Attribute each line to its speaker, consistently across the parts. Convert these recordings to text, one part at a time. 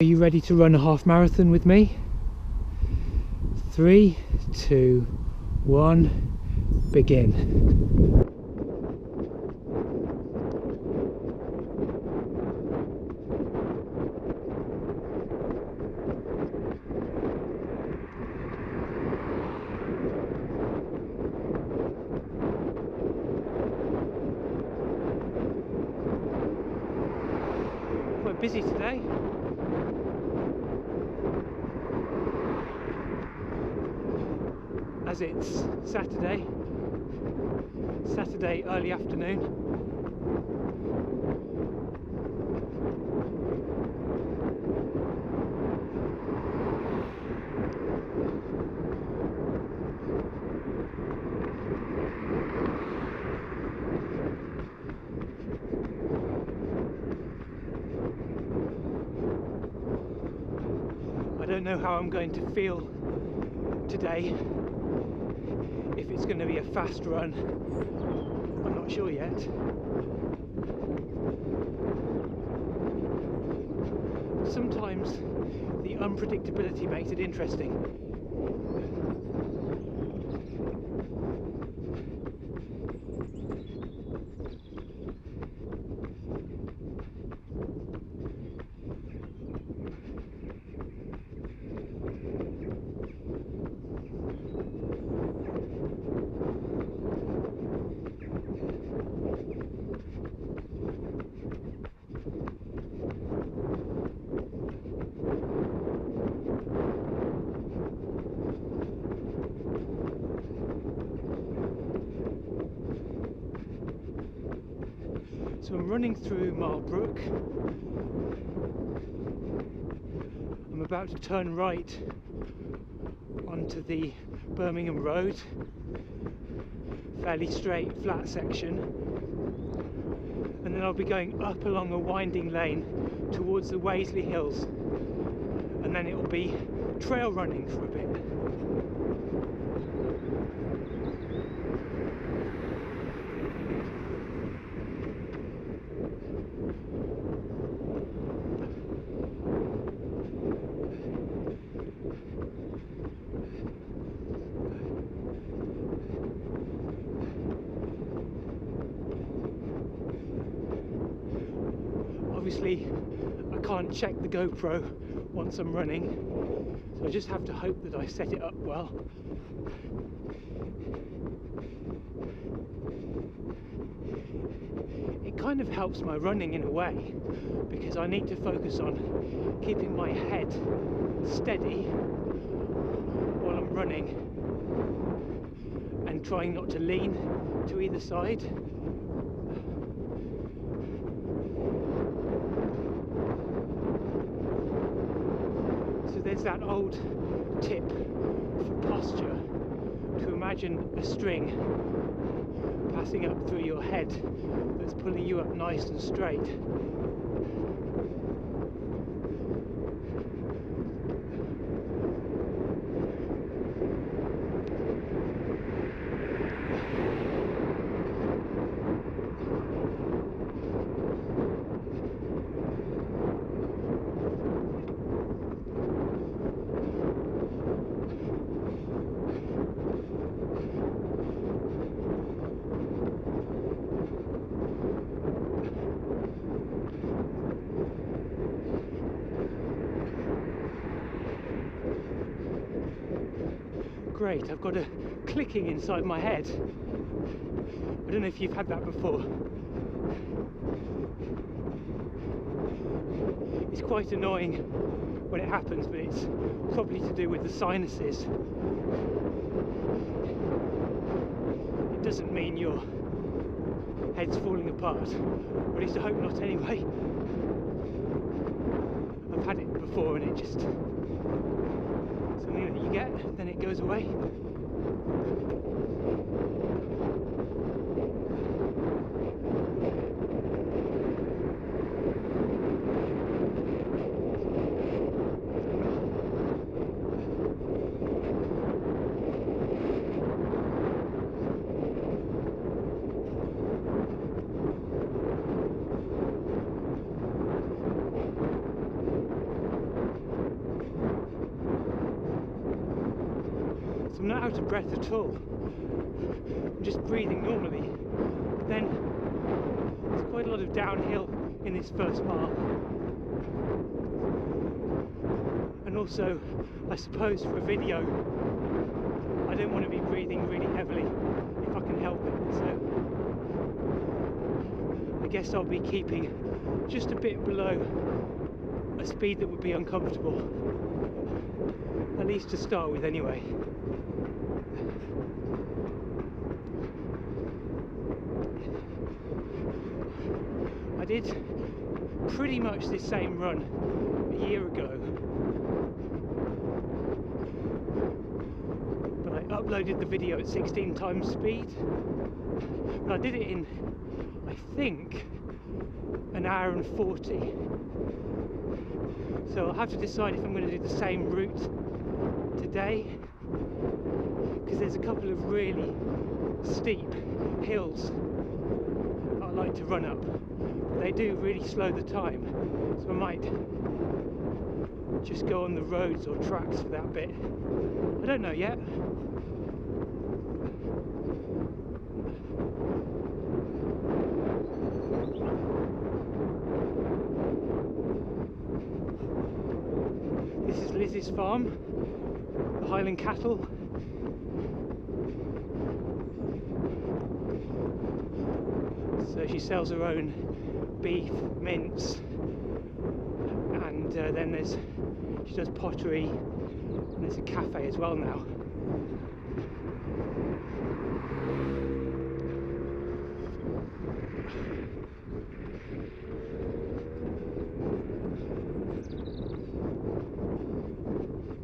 Speaker 1: Are you ready to run a half marathon with me? 3, 2, 1, begin. Quite busy today. As it's Saturday early afternoon. I don't know how I'm going to feel today. If it's going to be a fast run, I'm not sure yet. Sometimes the unpredictability makes it interesting. So I'm running through Marlbrook. I'm about to turn right onto the Birmingham Road, fairly straight, flat section, and then I'll be going up along a winding lane towards the Waisley Hills, and then it will be trail running for a bit. Obviously, I can't check the GoPro once I'm running, so I just have to hope that I set it up well. It kind of helps my running in a way, because I need to focus on keeping my head steady while I'm running and trying not to lean to either side. There's that old tip for posture to imagine a string passing up through your head that's pulling you up nice and straight. Great, I've got a clicking inside my head. I don't know if you've had that before. It's quite annoying when it happens, but it's probably to do with the sinuses. It doesn't mean your head's falling apart, or at least I hope not anyway. I've had it before and it just... something that you get, then it goes away. I'm not out of breath at all. I'm just breathing normally. But then there's quite a lot of downhill in this first mile. And also, I suppose for a video, I don't want to be breathing really heavily if I can help it. So I guess I'll be keeping just a bit below a speed that would be uncomfortable, at least to start with anyway. I did pretty much the same run a year ago, but I uploaded the video at 16 times speed, and I did it in, I think, an hour and 40. So I'll have to decide if I'm going to do the same route today, because there's a couple of really steep hills I like to run up. They do really slow the time, so I might just go on the roads or tracks for that bit. I don't know yet. This is Liz's farm, the Highland cattle. So she sells her own beef, mince, and then she does pottery, and there's a cafe as well now.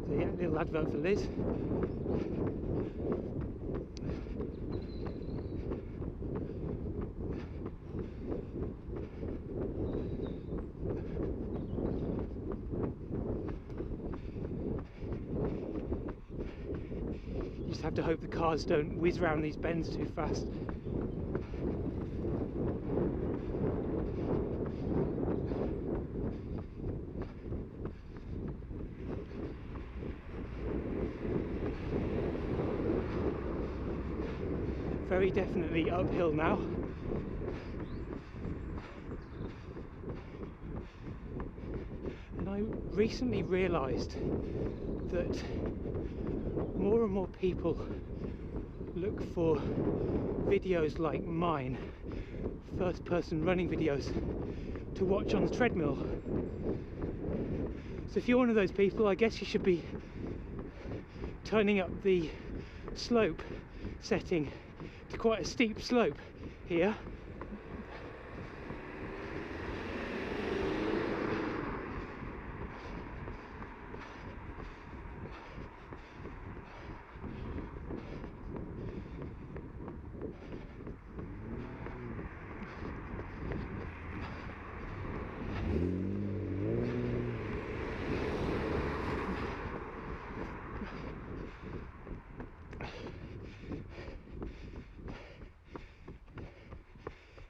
Speaker 1: So yeah, little advert for Liz. Have to hope the cars don't whiz round these bends too fast. Very definitely uphill now. And I recently realised that more and more people look for videos like mine, first person running videos, to watch on the treadmill. So if you're one of those people, I guess you should be turning up the slope setting to quite a steep slope here.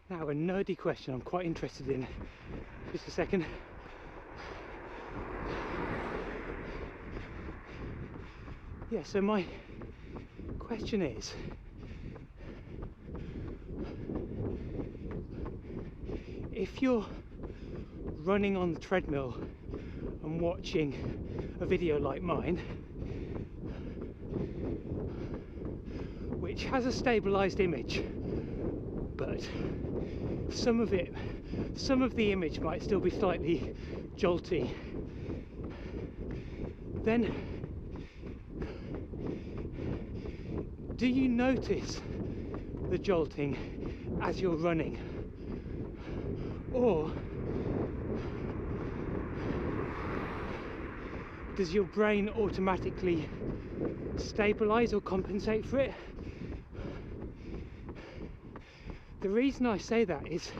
Speaker 1: Now a nerdy question I'm quite interested in. Just a second. Yeah, so my question is, if you're running on the treadmill and watching a video like mine, which has a stabilized image, but some of the image might still be slightly jolty, then do you notice the jolting as you're running? Or does your brain automatically stabilize or compensate for it? The reason I say that is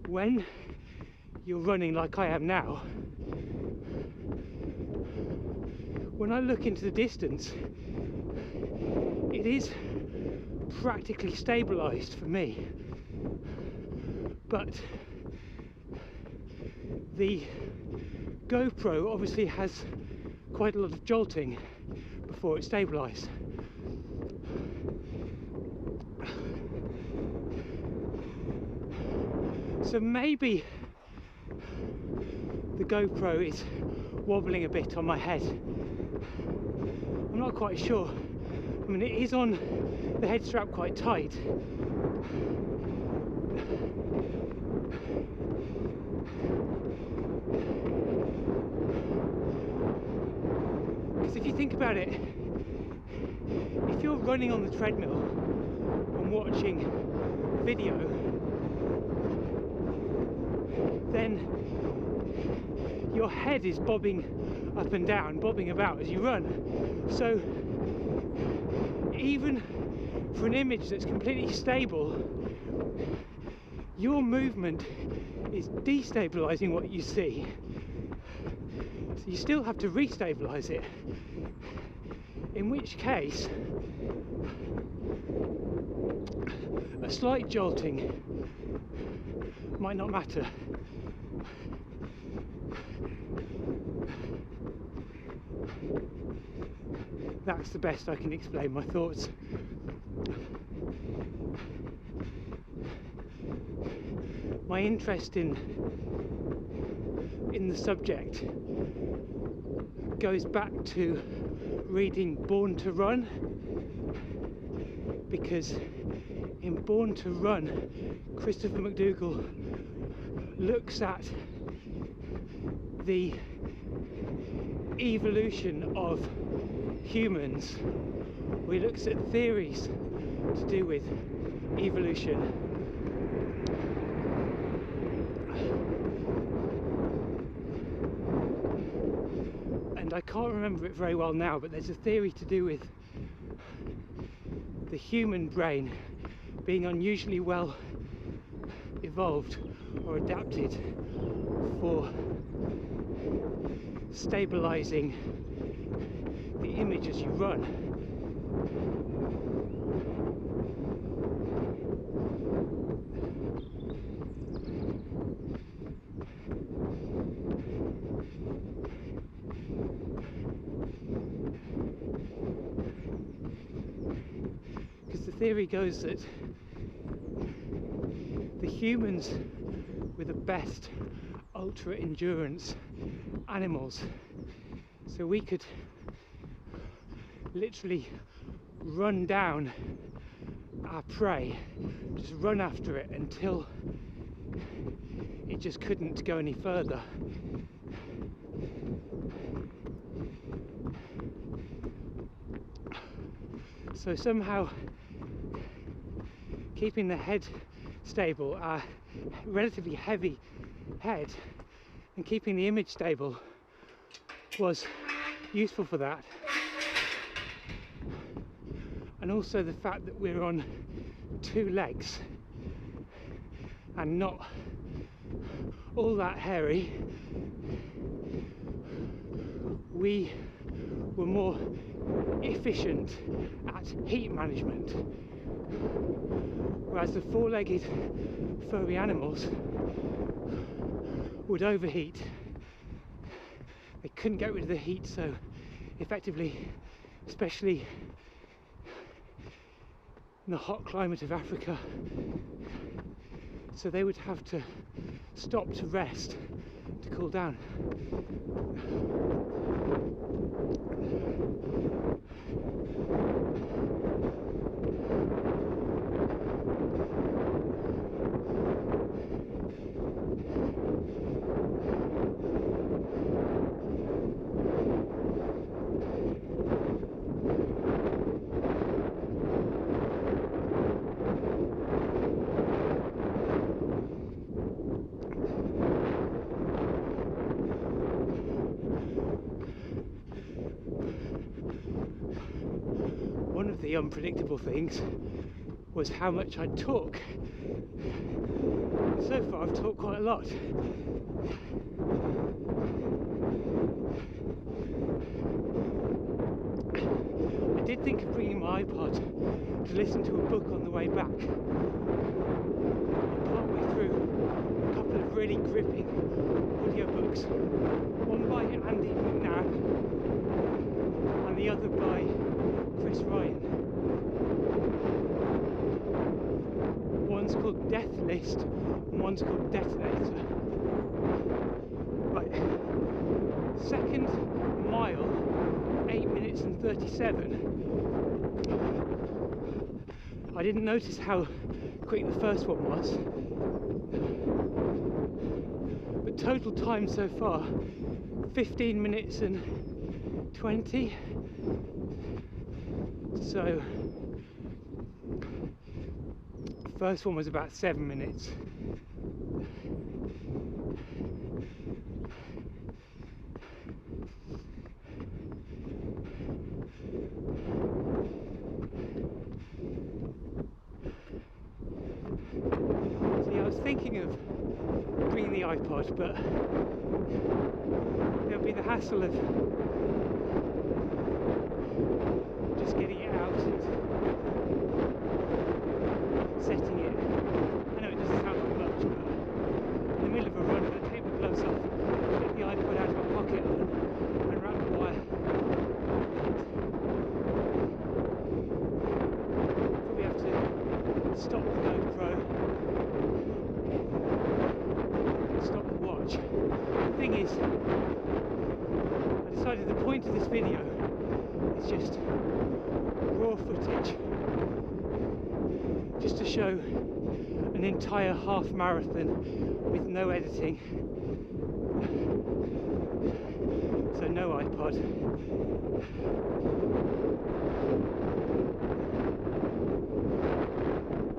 Speaker 1: when you're running like I am now, when I look into the distance, it is practically stabilized for me, but the GoPro obviously has quite a lot of jolting before it's stabilised. So maybe the GoPro is wobbling a bit on my head. I'm not quite sure. I mean, it is on the head strap quite tight. Because if you think about it, if you're running on the treadmill and watching video, then your head is bobbing up and down, bobbing about as you run. So even for an image that's completely stable, your movement is destabilizing what you see. So you still have to restabilize it, in which case a slight jolting might not matter. That's the best I can explain my thoughts. My interest in the subject goes back to reading Born to Run, because in Born to Run, Christopher McDougall looks at the evolution of humans. He looks at theories to do with evolution. And I can't remember it very well now, but there's a theory to do with the human brain being unusually well evolved or adapted for stabilizing the image as you run. Because the theory goes that the humans were the best ultra endurance animals, so we could literally run down our prey, just run after it until it just couldn't go any further. So somehow keeping the head stable, our relatively heavy head, and keeping the image stable was useful for that. And also the fact that we're on two legs and not all that hairy, we were more efficient at heat management, whereas the four-legged furry animals would overheat. They couldn't get rid of the heat so effectively, especially in the hot climate of Africa, so they would have to stop to rest to cool down. One of the unpredictable things was how much I'd talk. So far I've talked quite a lot. I did think of bringing my iPod to listen to a book on the way back. Partway through, a couple of really gripping audiobooks. One by Andy McNabb and the other by Chris Ryan. One's called Death List and one's called Detonator. Right, second mile, 8 minutes and 37. I didn't notice how quick the first one was, but total time so far 15 minutes and 20. So the first one was about 7 minutes. Thinking of bringing the iPod, but there'll be the hassle of just getting it out and setting it. I know it doesn't sound like much, but in the middle of a run I'm going to take my gloves off, get the iPod out of my pocket and wrap the wire. Probably have to stop the GoPro, stop the watch. The thing is, I decided the point of this video is just raw footage, just to show an entire half marathon with no editing, so no iPod.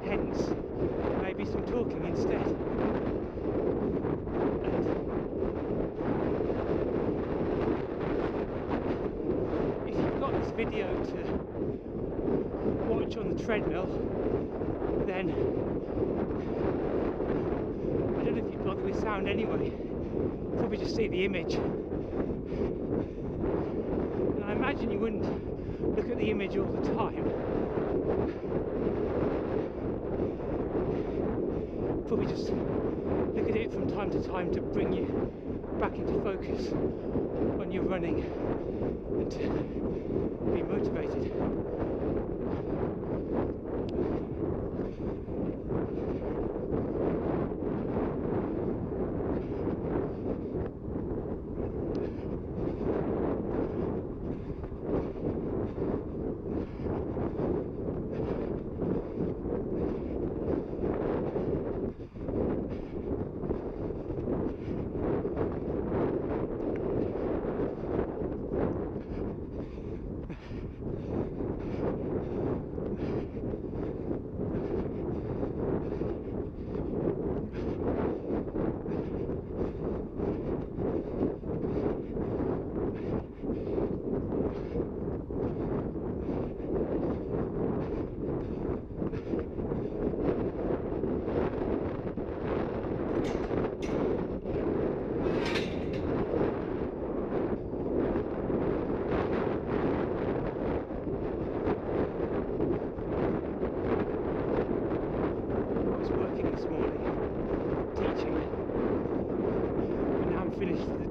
Speaker 1: Hence, maybe some talking instead. Video to watch on the treadmill, then I don't know if you'd bother with sound anyway. Probably just see the image, and I imagine you wouldn't look at the image all the time. Probably just look at it from time to time to bring you back into focus when you're running and to be motivated.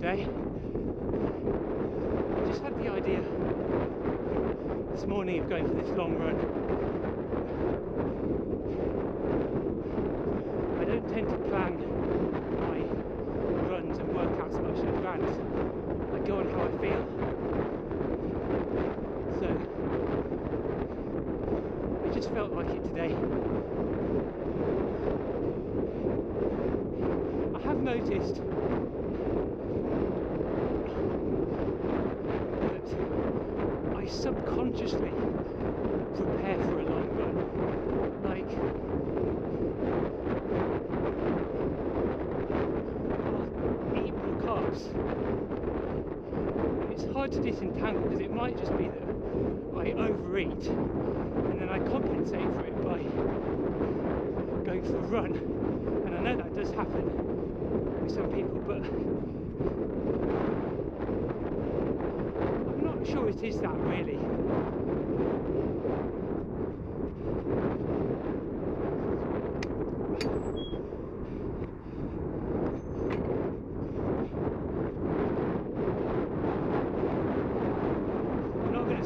Speaker 1: Day. I just had the idea this morning of going for this long run. I don't tend to plan my runs and workouts much in advance. I go on how I feel. So I just felt like it today. I have noticed I subconsciously prepare for a long run. Like, I'll eat more carbs. It's hard to disentangle because it might just be that I overeat and then I compensate for it by going for a run. And I know that does happen with some people, but sure it is that really.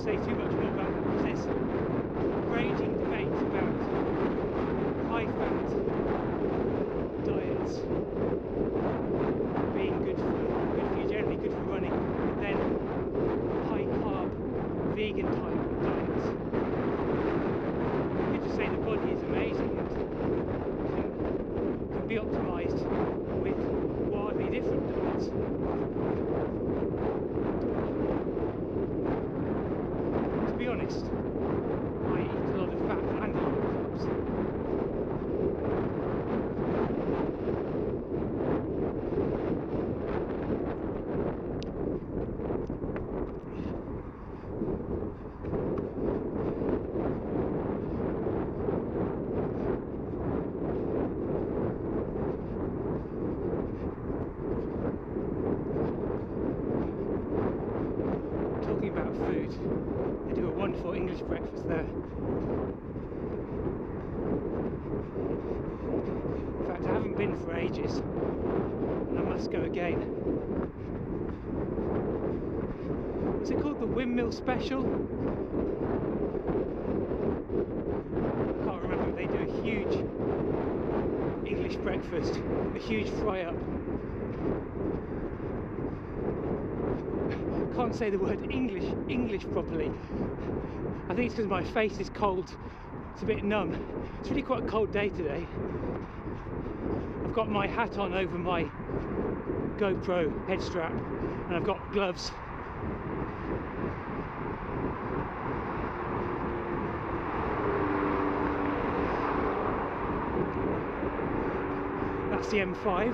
Speaker 1: say too much more about that because there's raging debates about high-fat diets being good for you, generally good for running, but then high-carb vegan type diets. You could just say the body is amazing and can be optimised with wildly different diets. To be honest, I eat a lot of fat and a lot of carbs. Talking about food, they do a wonderful English breakfast there. In fact, I haven't been for ages and I must go again. What's it called? The Windmill Special? I can't remember. They do a huge English breakfast, a huge fry-up. Can't say the word English properly. I think it's because my face is cold. It's a bit numb. It's really quite a cold day today. I've got my hat on over my GoPro head strap and I've got gloves. That's the M5.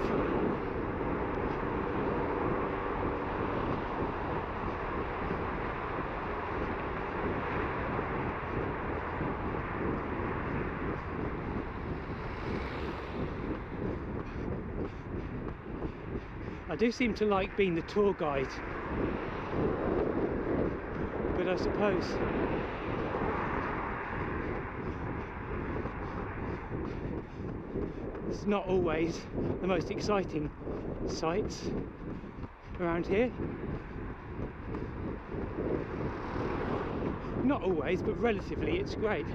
Speaker 1: I do seem to like being the tour guide, but I suppose it's not always the most exciting sights around here. Not always, but relatively it's great.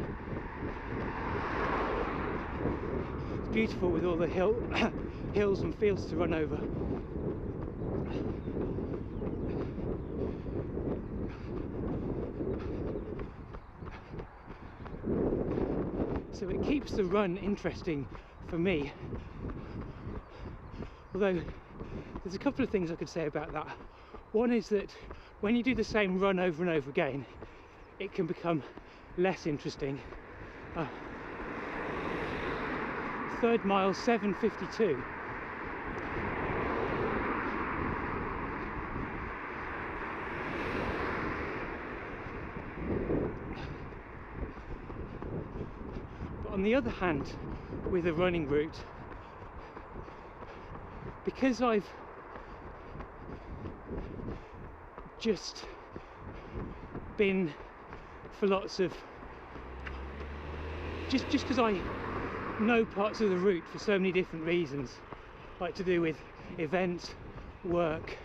Speaker 1: It's beautiful with all the hills and fields to run over. So it keeps the run interesting for me. Although there's a couple of things I could say about that. One is that when you do the same run over and over again, it can become less interesting. Third mile, 7:52. But on the other hand, with a running route, because I've just been for lots of just because I know parts of the route for so many different reasons, like to do with events, work,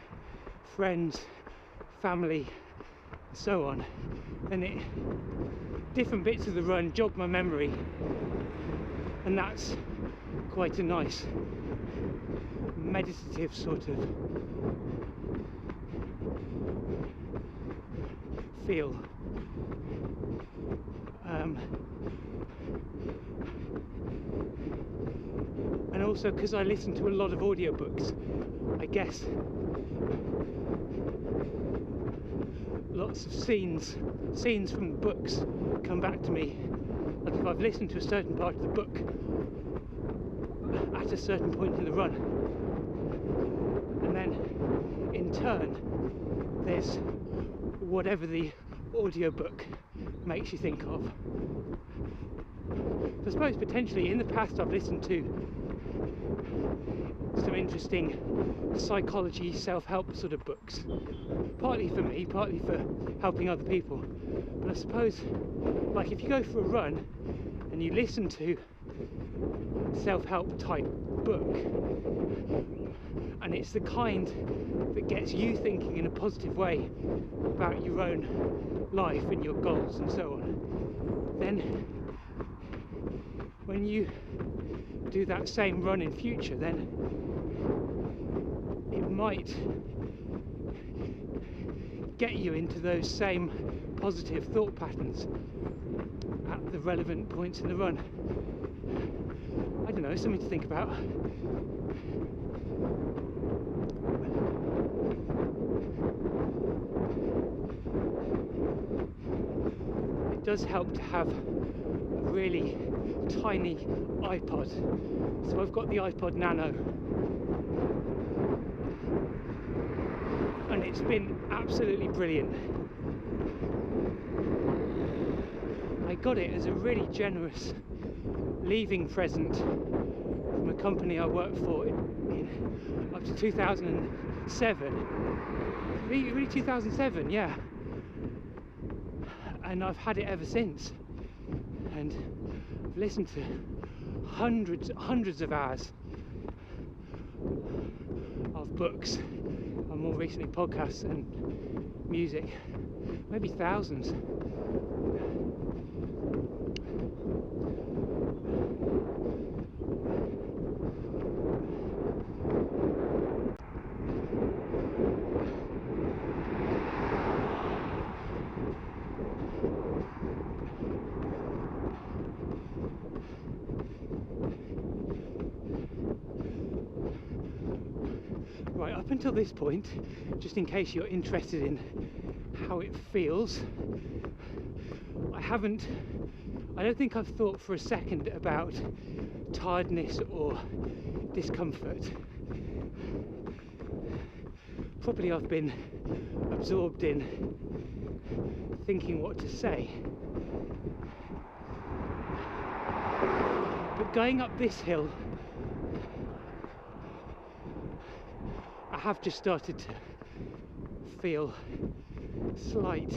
Speaker 1: friends, family, and so on, and different bits of the run jog my memory, and that's quite a nice meditative sort of feel. And also because I listen to a lot of audiobooks, I guess lots of scenes from the books come back to me. Like if I've listened to a certain part of the book at a certain point in the run, and then in turn there's whatever the audiobook makes you think of. So I suppose potentially in the past I've listened to some interesting psychology, self-help sort of books, partly for me, partly for helping other people. But I suppose, like if you go for a run and you listen to self-help type book and and it's the kind that gets you thinking in a positive way about your own life and your goals and so on, then when you do that same run in future, then it might get you into those same positive thought patterns at the relevant points in the run. I don't know, something to think about. It does help to have a really tiny iPod. So I've got the iPod Nano, and it's been absolutely brilliant. I got it as a really generous leaving present from a company I worked for up to 2007. Really 2007, yeah. And I've had it ever since. And I've listened to hundreds of hours of books, and more recently podcasts and music, maybe thousands. Right, up until this point, just in case you're interested in how it feels, I don't think I've thought for a second about tiredness or discomfort. Probably I've been absorbed in thinking what to say. But going up this hill, I have just started to feel slight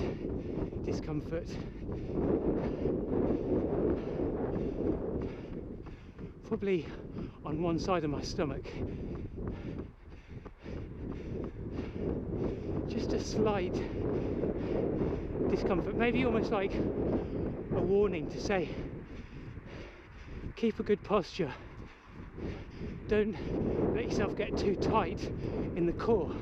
Speaker 1: discomfort. Probably on one side of my stomach. Just a slight discomfort, maybe almost like a warning to say, keep a good posture. Don't let yourself get too tight in the core.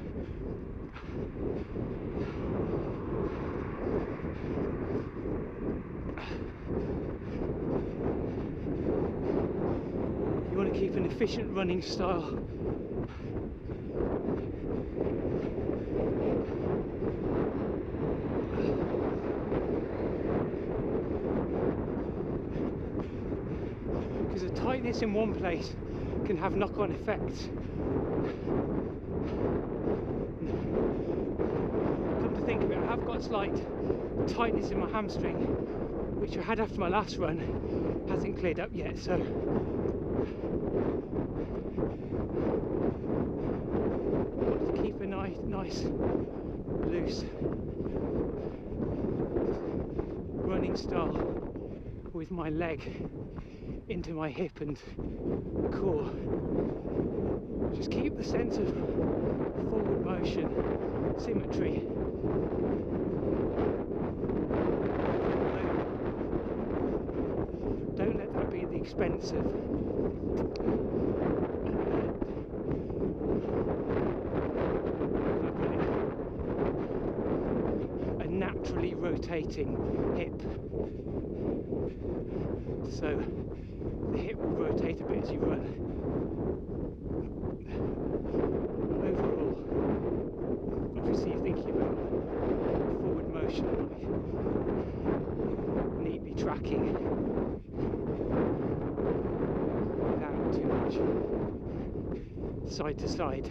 Speaker 1: You want to keep an efficient running style. Because a tightness in one place can have knock-on effects. Come to think of it, I have got slight tightness in my hamstring, which I had after my last run, hasn't cleared up yet, so got to keep a nice loose running style with my leg into my hip and core. Just keep the sense of forward motion, symmetry. Don't let that be at the expense of a naturally rotating hip. So the hip will rotate a bit as you run. Overall, obviously you're thinking about forward motion, like neatly tracking without too much side to side.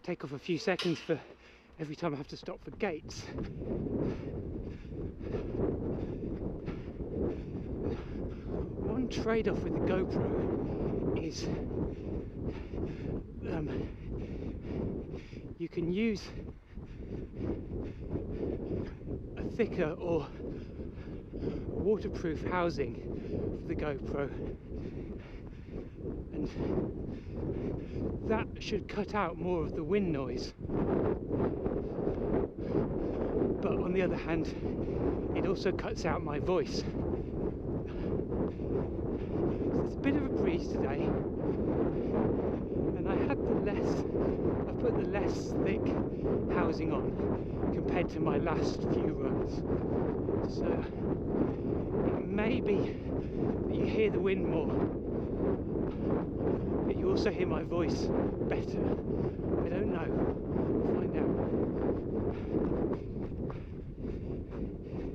Speaker 1: take off a few seconds for every time I have to stop for gates. One trade-off with the GoPro is you can use a thicker or waterproof housing for the GoPro, and that should cut out more of the wind noise. But on the other hand, it also cuts out my voice. So it's a bit of a breeze today, and I put the less thick housing on compared to my last few runs. So it may be that you hear the wind more, but you also hear my voice better. I don't know. We'll find out.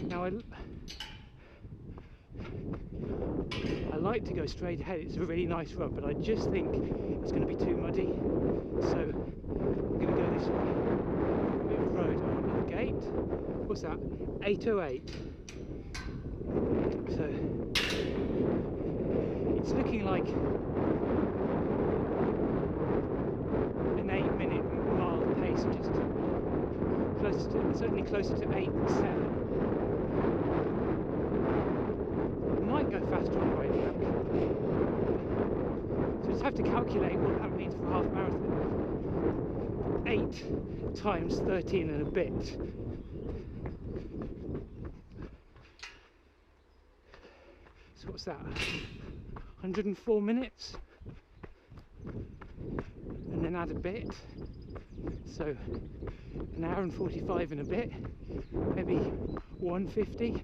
Speaker 1: Now I like to go straight ahead. It's a really nice run, but I just think it's going to be too muddy. So I'm going to go this way. A bit of road on the gate. What's that? 8:08. So it's looking like an 8-minute mile pace, just close to, certainly closer to 8 than 7. Might go faster on the way back. So just have to calculate what that means for half marathon. 8 times 13 and a bit. So what's that? 104 minutes? And then add a bit. So an hour and 45 and a bit. Maybe 150.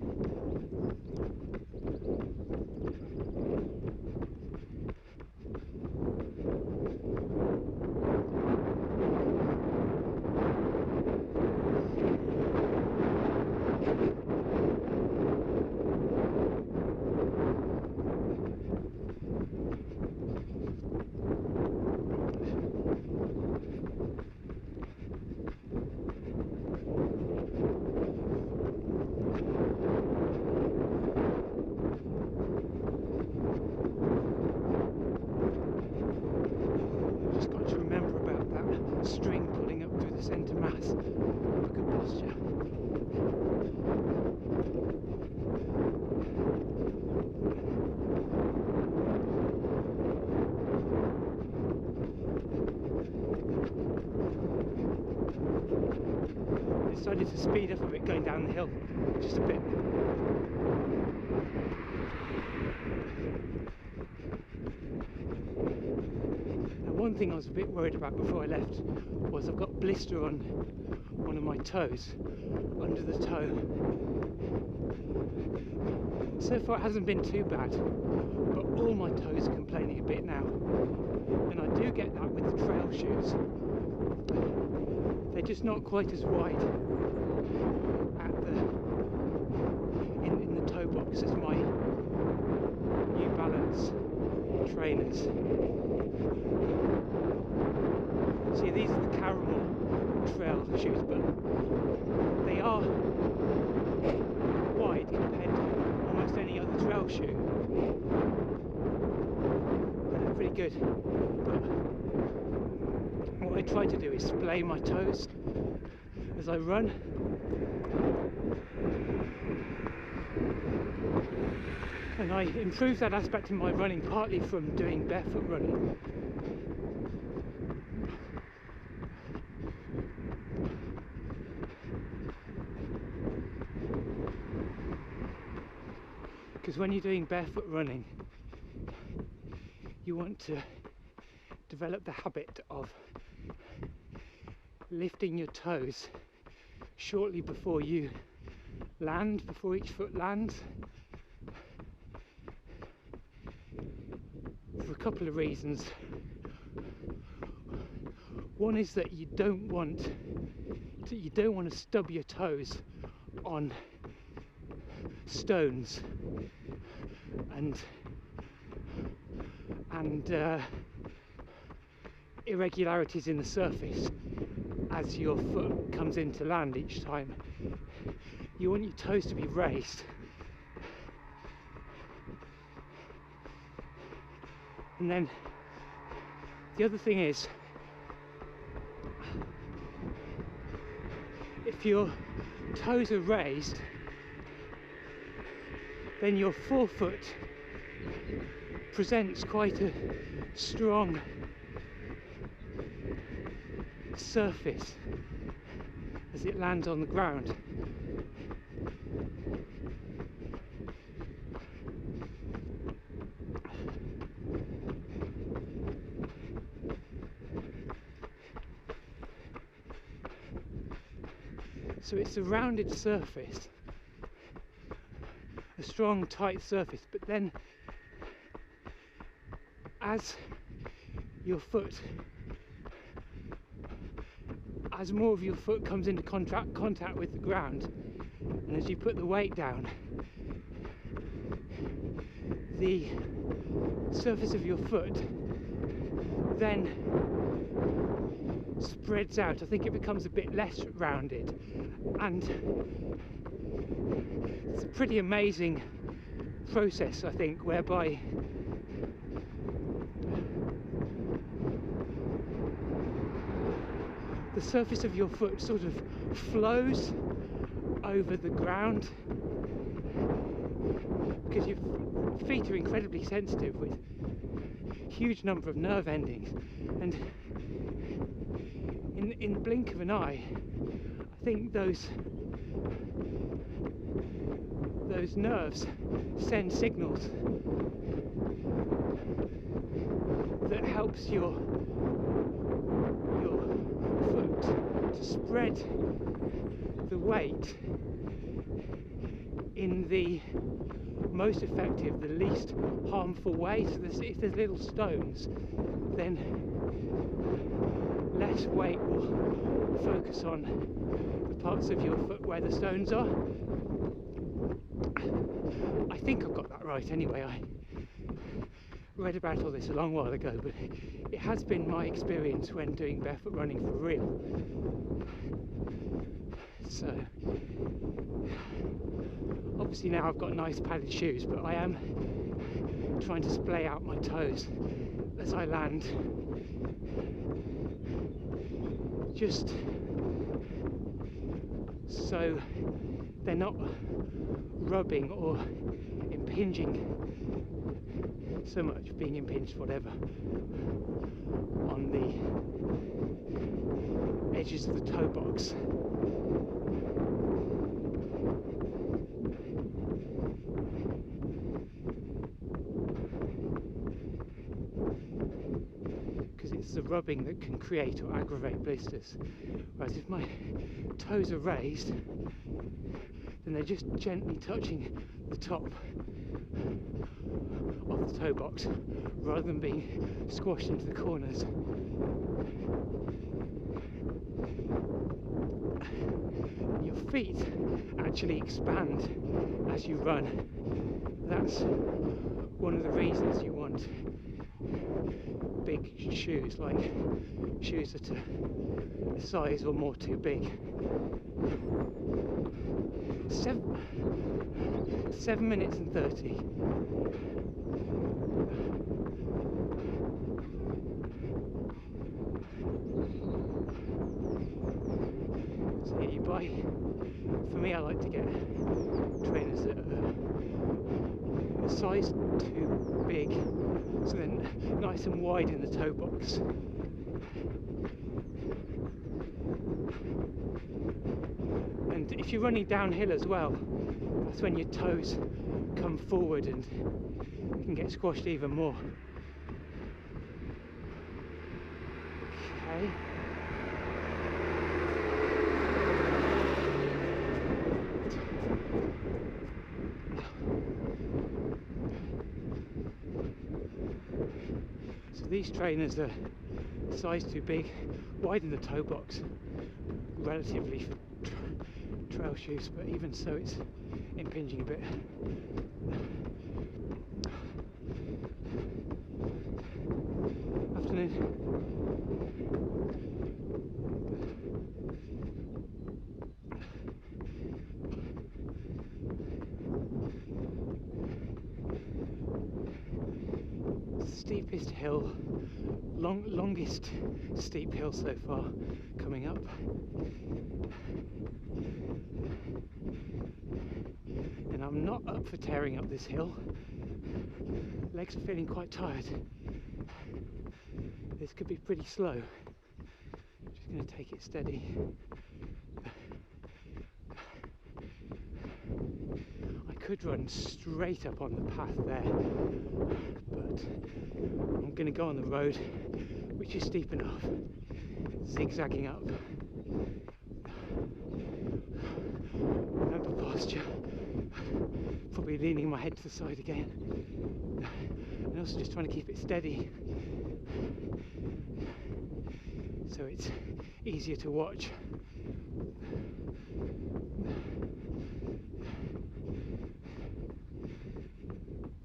Speaker 1: String pulling up through the centre mass for good posture. I decided to speed up a bit going down the hill, just a bit. One thing I was a bit worried about before I left was I've got a blister on one of my toes, under the toe. So far it hasn't been too bad, but all my toes are complaining a bit now. And I do get that with the trail shoes. They're just not quite as wide at in the toe box as my New Balance trainers. See, these are the caramel trail shoes, but they are wide compared to almost any other trail shoe. They're pretty good. But what I try to do is splay my toes as I run. And I improved that aspect in my running partly from doing barefoot running. Because when you're doing barefoot running, you want to develop the habit of lifting your toes shortly before you land, before each foot lands, for a couple of reasons. One is that you don't want to stub your toes on stones and irregularities in the surface, as your foot comes into land each time. You want your toes to be raised. And then the other thing is, if your toes are raised, then your forefoot presents quite a strong surface as it lands on the ground. So it's a rounded surface, a strong tight surface, but then as more of your foot comes into contact with the ground, and as you put the weight down, the surface of your foot then spreads out. I think it becomes a bit less rounded, and it's a pretty amazing process, I think, whereby the surface of your foot sort of flows over the ground, because your feet are incredibly sensitive with a huge number of nerve endings, and in the blink of an eye, I think those nerves send signals that helps your foot to spread the weight in the most effective, the least harmful way. So if there's little stones, then less weight will focus on the parts of your foot where the stones are. I think I've got that right anyway. I read about all this a long while ago, but it has been my experience when doing barefoot running for real. So obviously now I've got nice padded shoes, but I am trying to splay out my toes as I land, just so they're not rubbing or impinging so much, being impinged, whatever, on the edges of the toe box. Because it's the rubbing that can create or aggravate blisters. Whereas if my toes are raised, then they're just gently touching the top of the toe box rather than being squashed into the corners. Your feet actually expand as you run. That's one of the reasons you want big shoes, like shoes that are a size or more too big. 7 minutes and 30. So yeah, you buy, for me I like to get trainers that are a size too big, so then nice and wide in the toe box. And if you're running downhill as well, that's when your toes come forward and you can get squashed even more. Okay. So these trainers are size too big, widen the toe box relatively for trail shoes, but even so it's impinging a bit. Afternoon. steepest hill, longest steep hill so far coming up. And I'm not up for tearing up this hill. Legs are feeling quite tired. This could be pretty slow. Just going to take it steady. I could run straight up on the path there, but I'm going to go on the road, which is steep enough, zigzagging up. Remember posture, probably leaning my head to the side again, and also just trying to keep it steady so it's easier to watch.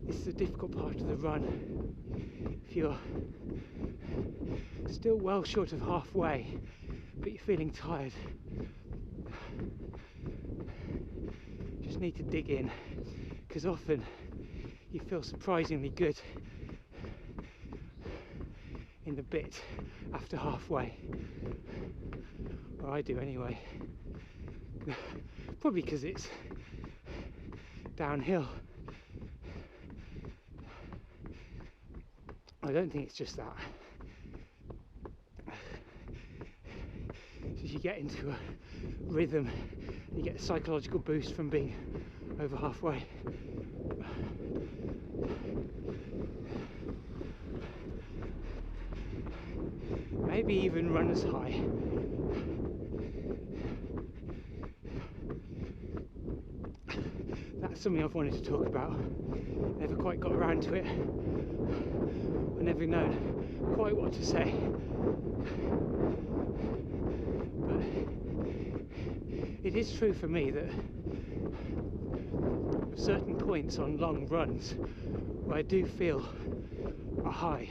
Speaker 1: This is a difficult part of the run. If you're still well short of halfway, but you're feeling tired, just need to dig in, because often you feel surprisingly good in the bit after halfway, or I do anyway. Probably because it's downhill. I don't think it's just that. As you get into a rhythm, you get a psychological boost from being over halfway. Maybe even run as high. That's something I've wanted to talk about. Never quite got around to it. I've never known quite what to say. But it is true for me that at certain points on long runs where I do feel a high,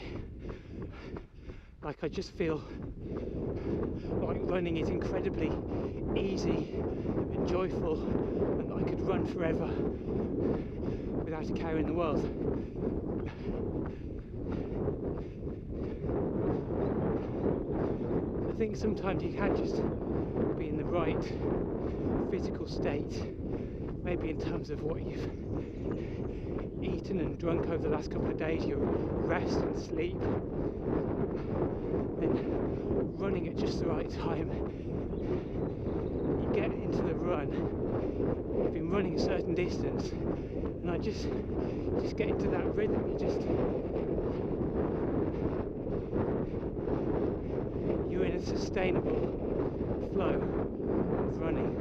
Speaker 1: like I just feel like running is incredibly easy and joyful, and that I could run forever without a care in the world. I think sometimes you can just be in the right physical state, maybe in terms of what you've eaten and drunk over the last couple of days, your rest and sleep, then running at just the right time. You get into the run, you've been running a certain distance, and I just get into that rhythm. You're in a sustainable flow of running.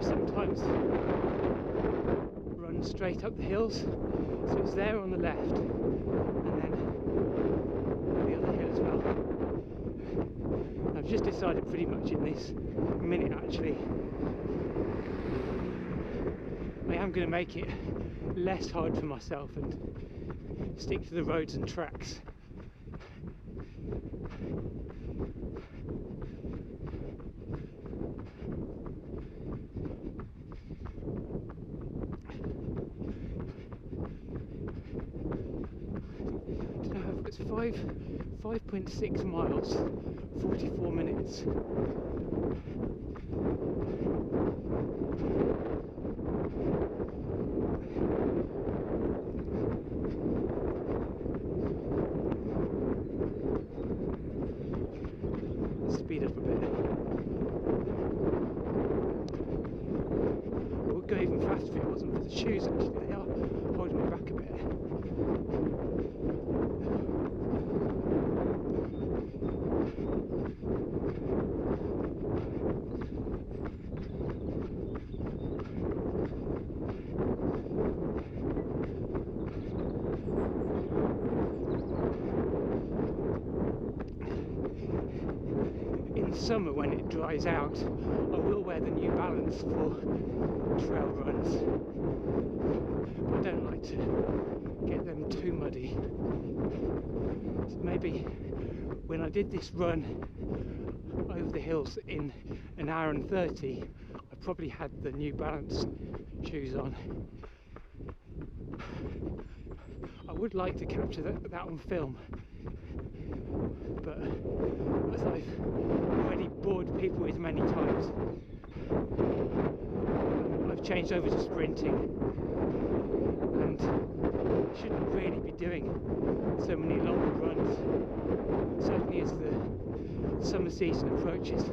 Speaker 1: Sometimes run straight up the hills, so it's there on the left, and then the other hill as well. I've just decided pretty much in this minute actually I am going to make it less hard for myself and stick to the roads and tracks. It's 5.6 miles, 44 minutes. Let's speed up a bit. I would go even faster if it wasn't for the shoes actually, they are holding me back a bit. in summer when it dries out, I will wear the New Balance for trail runs, but I don't like to get them too muddy. So maybe when I did this run over the hills in an hour and 30, I probably had the New Balance shoes on. I would like to capture that on film, but as I've already bored people with many times, I've changed over to sprinting, and I shouldn't really be doing so many longer runs. Certainly as the summer season approaches, I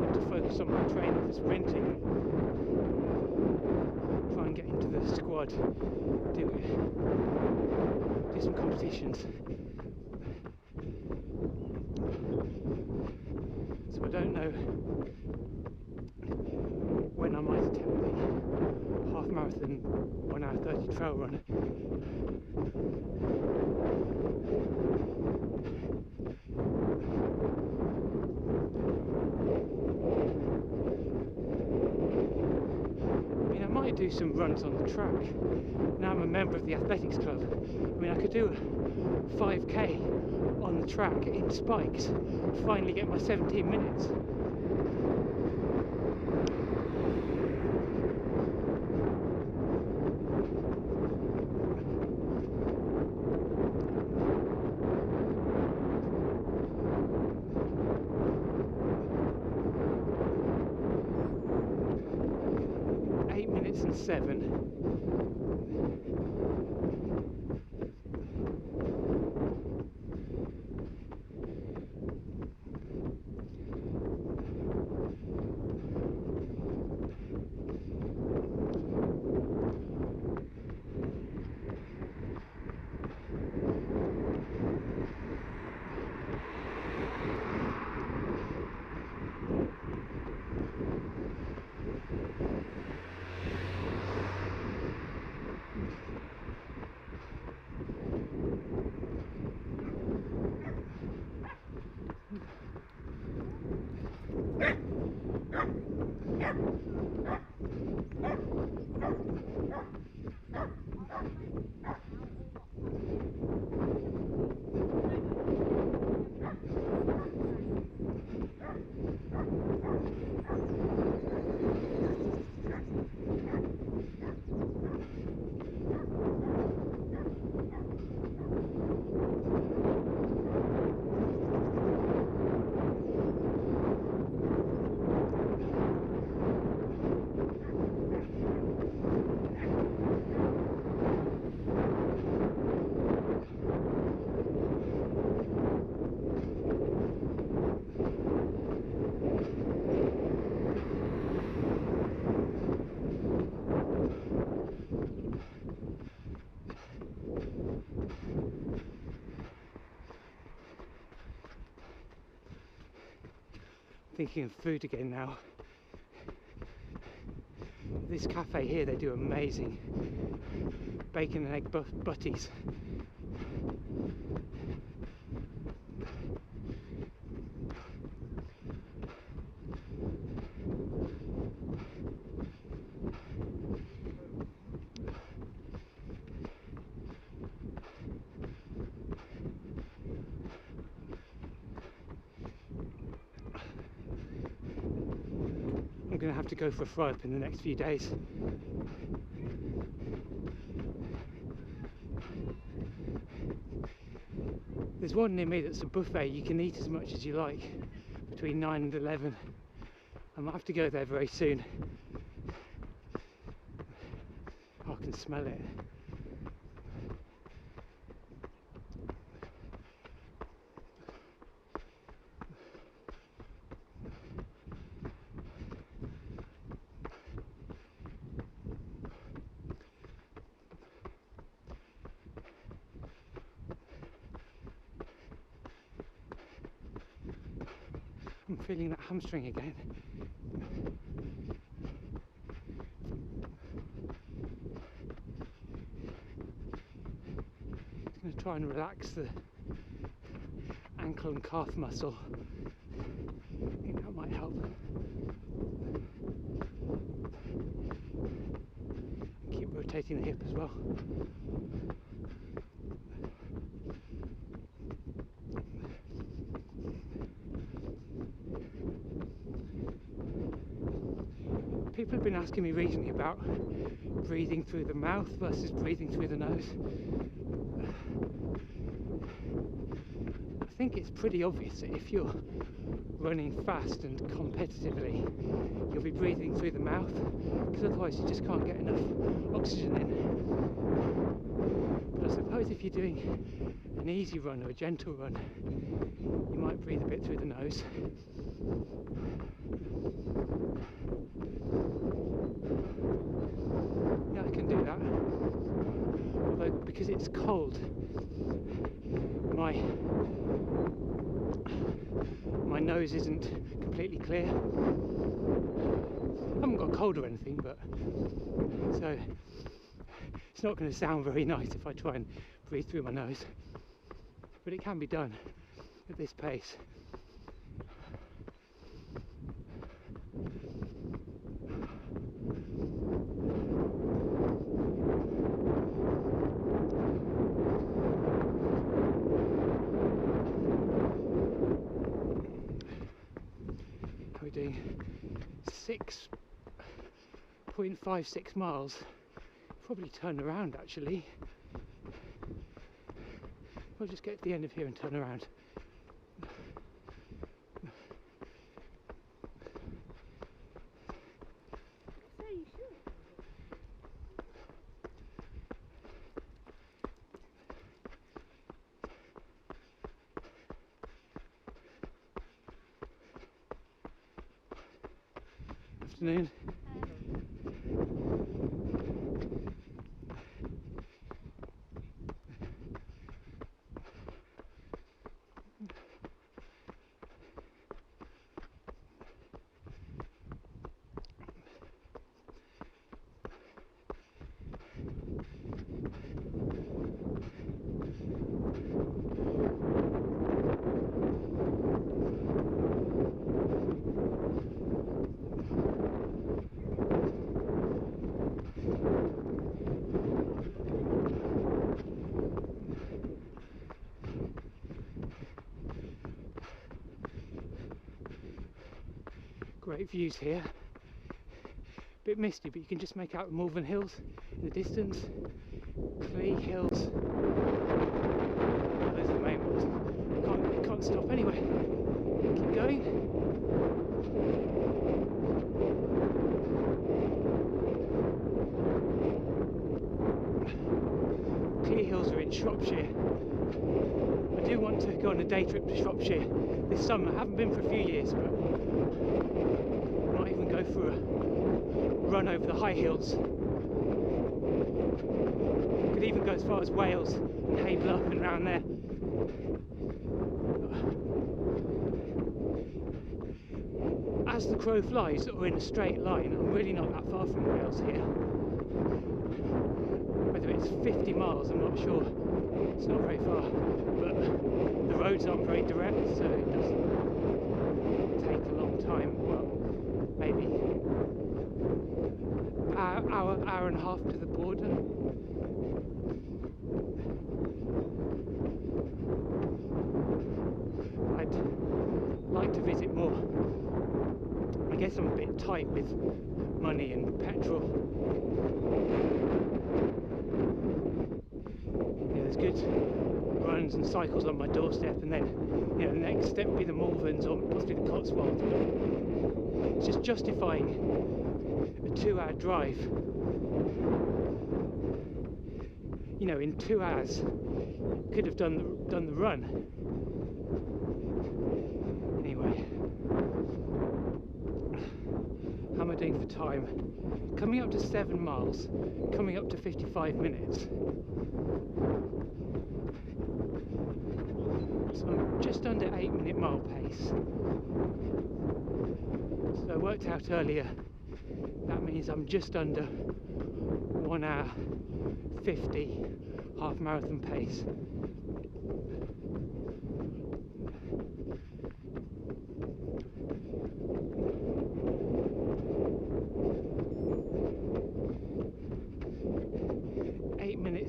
Speaker 1: want to focus on my training for sprinting, try and get into the squad, do some competitions. So I don't know when I might attempt the half marathon 1 hour 30 trail run. I might do some runs on the track. Now I'm a member of the athletics club. I mean, I could do a 5k on the track in spikes, finally get my 17 minutes. And 7. Thinking of food again now. This cafe here, they do amazing bacon and egg butties. I'm going to have to go for a fry up in the next few days. There's one near me that's a buffet. You can eat as much as you like between 9 and 11. I might have to go there very soon. I can smell it. I'm feeling that hamstring again. I'm going to try and relax the ankle and calf muscle rotating the hip as well. People have been asking me recently about breathing through the mouth versus breathing through the nose. I think it's pretty obvious that if you're running fast and competitively, you'll be breathing through the mouth, because otherwise you just can't get enough oxygen in. But I suppose if you're doing an easy run or a gentle run, you might breathe a bit through the nose. Yeah, I can do that. Although because it's cold, my nose isn't completely clear. I haven't got cold or anything, but so it's not going to sound very nice if I try and breathe through my nose. But it can be done at this pace. We're doing 6.56 miles. Probably turn around actually. We'll just get to the end of here and turn around. Afternoon. Great views here. Bit misty, but you can just make out the Malvern Hills in the distance. Clee Hills. Oh, those are the main ones. Can't stop anyway. Keep going. Clee Hills are in Shropshire. I do want to go on a day trip to Shropshire this summer. I haven't been for a few years, but I might even go for a run over the high hills. Could even go as far as Wales and Hay Bluff and around there. As the crow flies, or in a straight line, I'm really not that far from Wales here. Whether it's 50 miles, I'm not sure. It's not very far, but the roads aren't very direct, so it doesn't take a long time. Well, maybe hour and a half to the border. I'd like to visit more. I guess I'm a bit tight with money and petrol. Yeah, there's good runs and cycles on my doorstep, and then the next step would be the Malverns or possibly the Cotswolds. But it's just justifying a 2-hour drive. In 2 hours, could have done the run. Anyway, how am I doing for time? Coming up to 7 miles, coming up to 55 minutes. So I'm just under 8-minute mile pace. So I worked out earlier, that means I'm just under 1 hour 50 half marathon pace.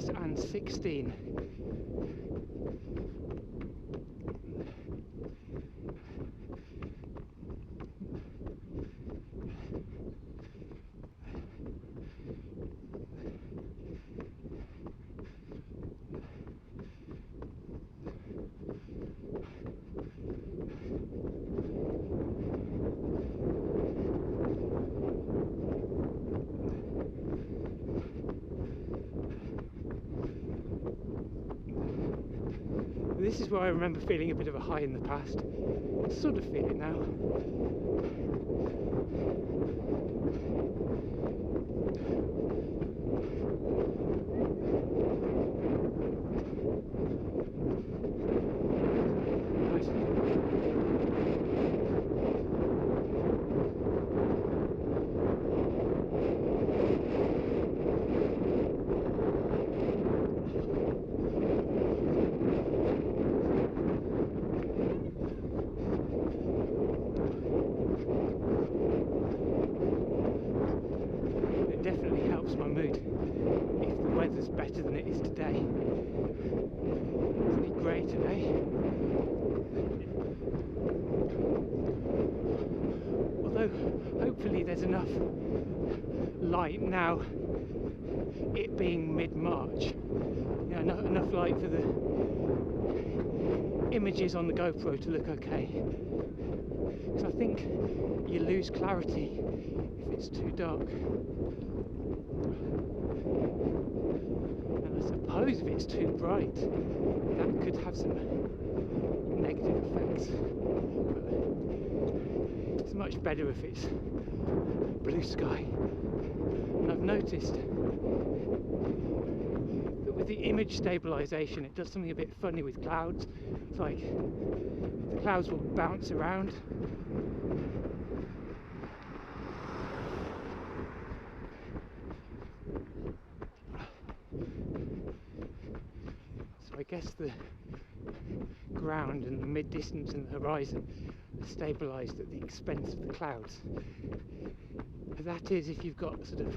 Speaker 1: minutes and 16. This is where I remember feeling a bit of a high in the past. I sort of feel it now. It definitely helps my mood if the weather's better than it is today. Pretty grey today. Although hopefully there's enough light now, it being mid-March, you know, enough light for the images on the GoPro to look okay. Because I think you lose clarity if it's too dark. And I suppose if it's too bright, that could have some negative effects. But it's much better if it's blue sky. And I've noticed that with the image stabilization, it does something a bit funny with clouds. It's like the clouds will bounce around. So I guess the ground and the mid-distance and the horizon are stabilized at the expense of the clouds. That is, if you've got sort of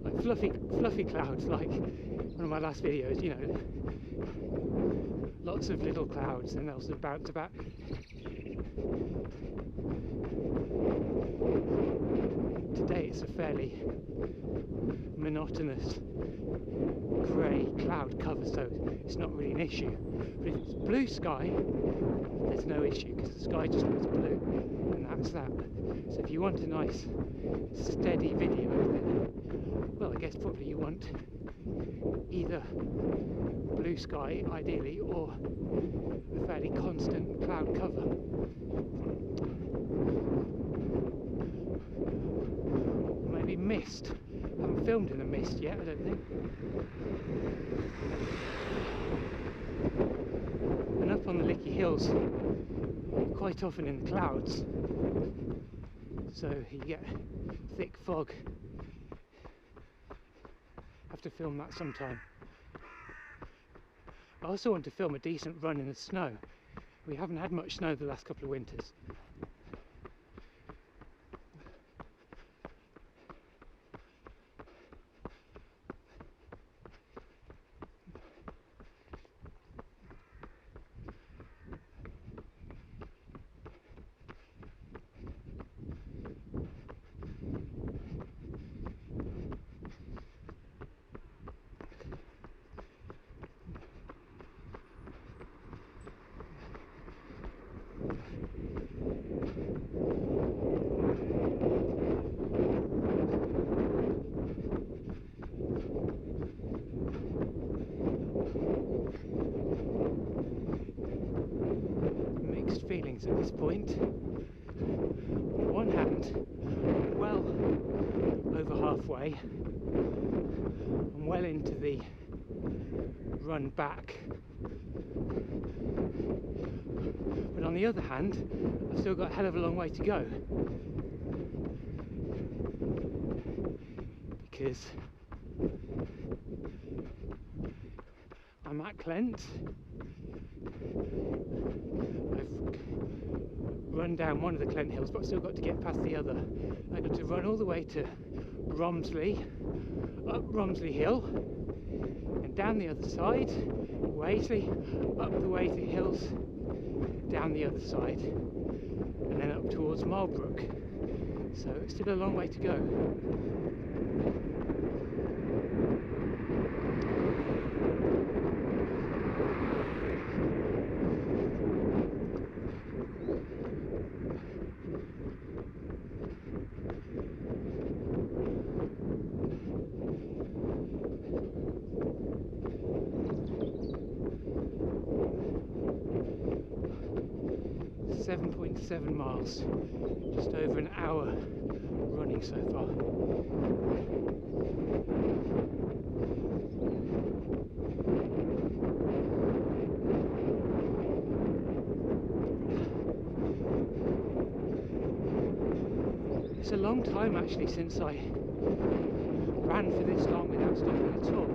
Speaker 1: like fluffy clouds, like one of my last videos, you know, lots of little clouds, and they'll sort of bounce about. Today it's a fairly monotonous grey cloud cover, so it's not really an issue. But if it's blue sky, there's no issue, because the sky just looks blue, and that's that. So if you want a nice steady video, then, well, I guess probably you want either blue sky ideally, or a fairly constant cloud cover. Or maybe mist. I haven't filmed in a mist yet, I don't think. And up on the Licky Hills, quite often in the clouds, so you get thick fog. Have to film that sometime. I also want to film a decent run in the snow. We haven't had much snow the last couple of winters. Feelings at this point. On one hand, well over halfway, and well into the run back, but on the other hand, I've still got a hell of a long way to go, because I'm at Clent. Run down one of the Clent hills, but I've still got to get past the other. I've got to run all the way to Romsley, up Romsley Hill, and down the other side, Waisley, up the Waisley Hills, down the other side, and then up towards Marlbrook. So it's still a long way to go. 7.7 miles, just over an hour running so far. It's a long time actually since I ran for this long without stopping at all.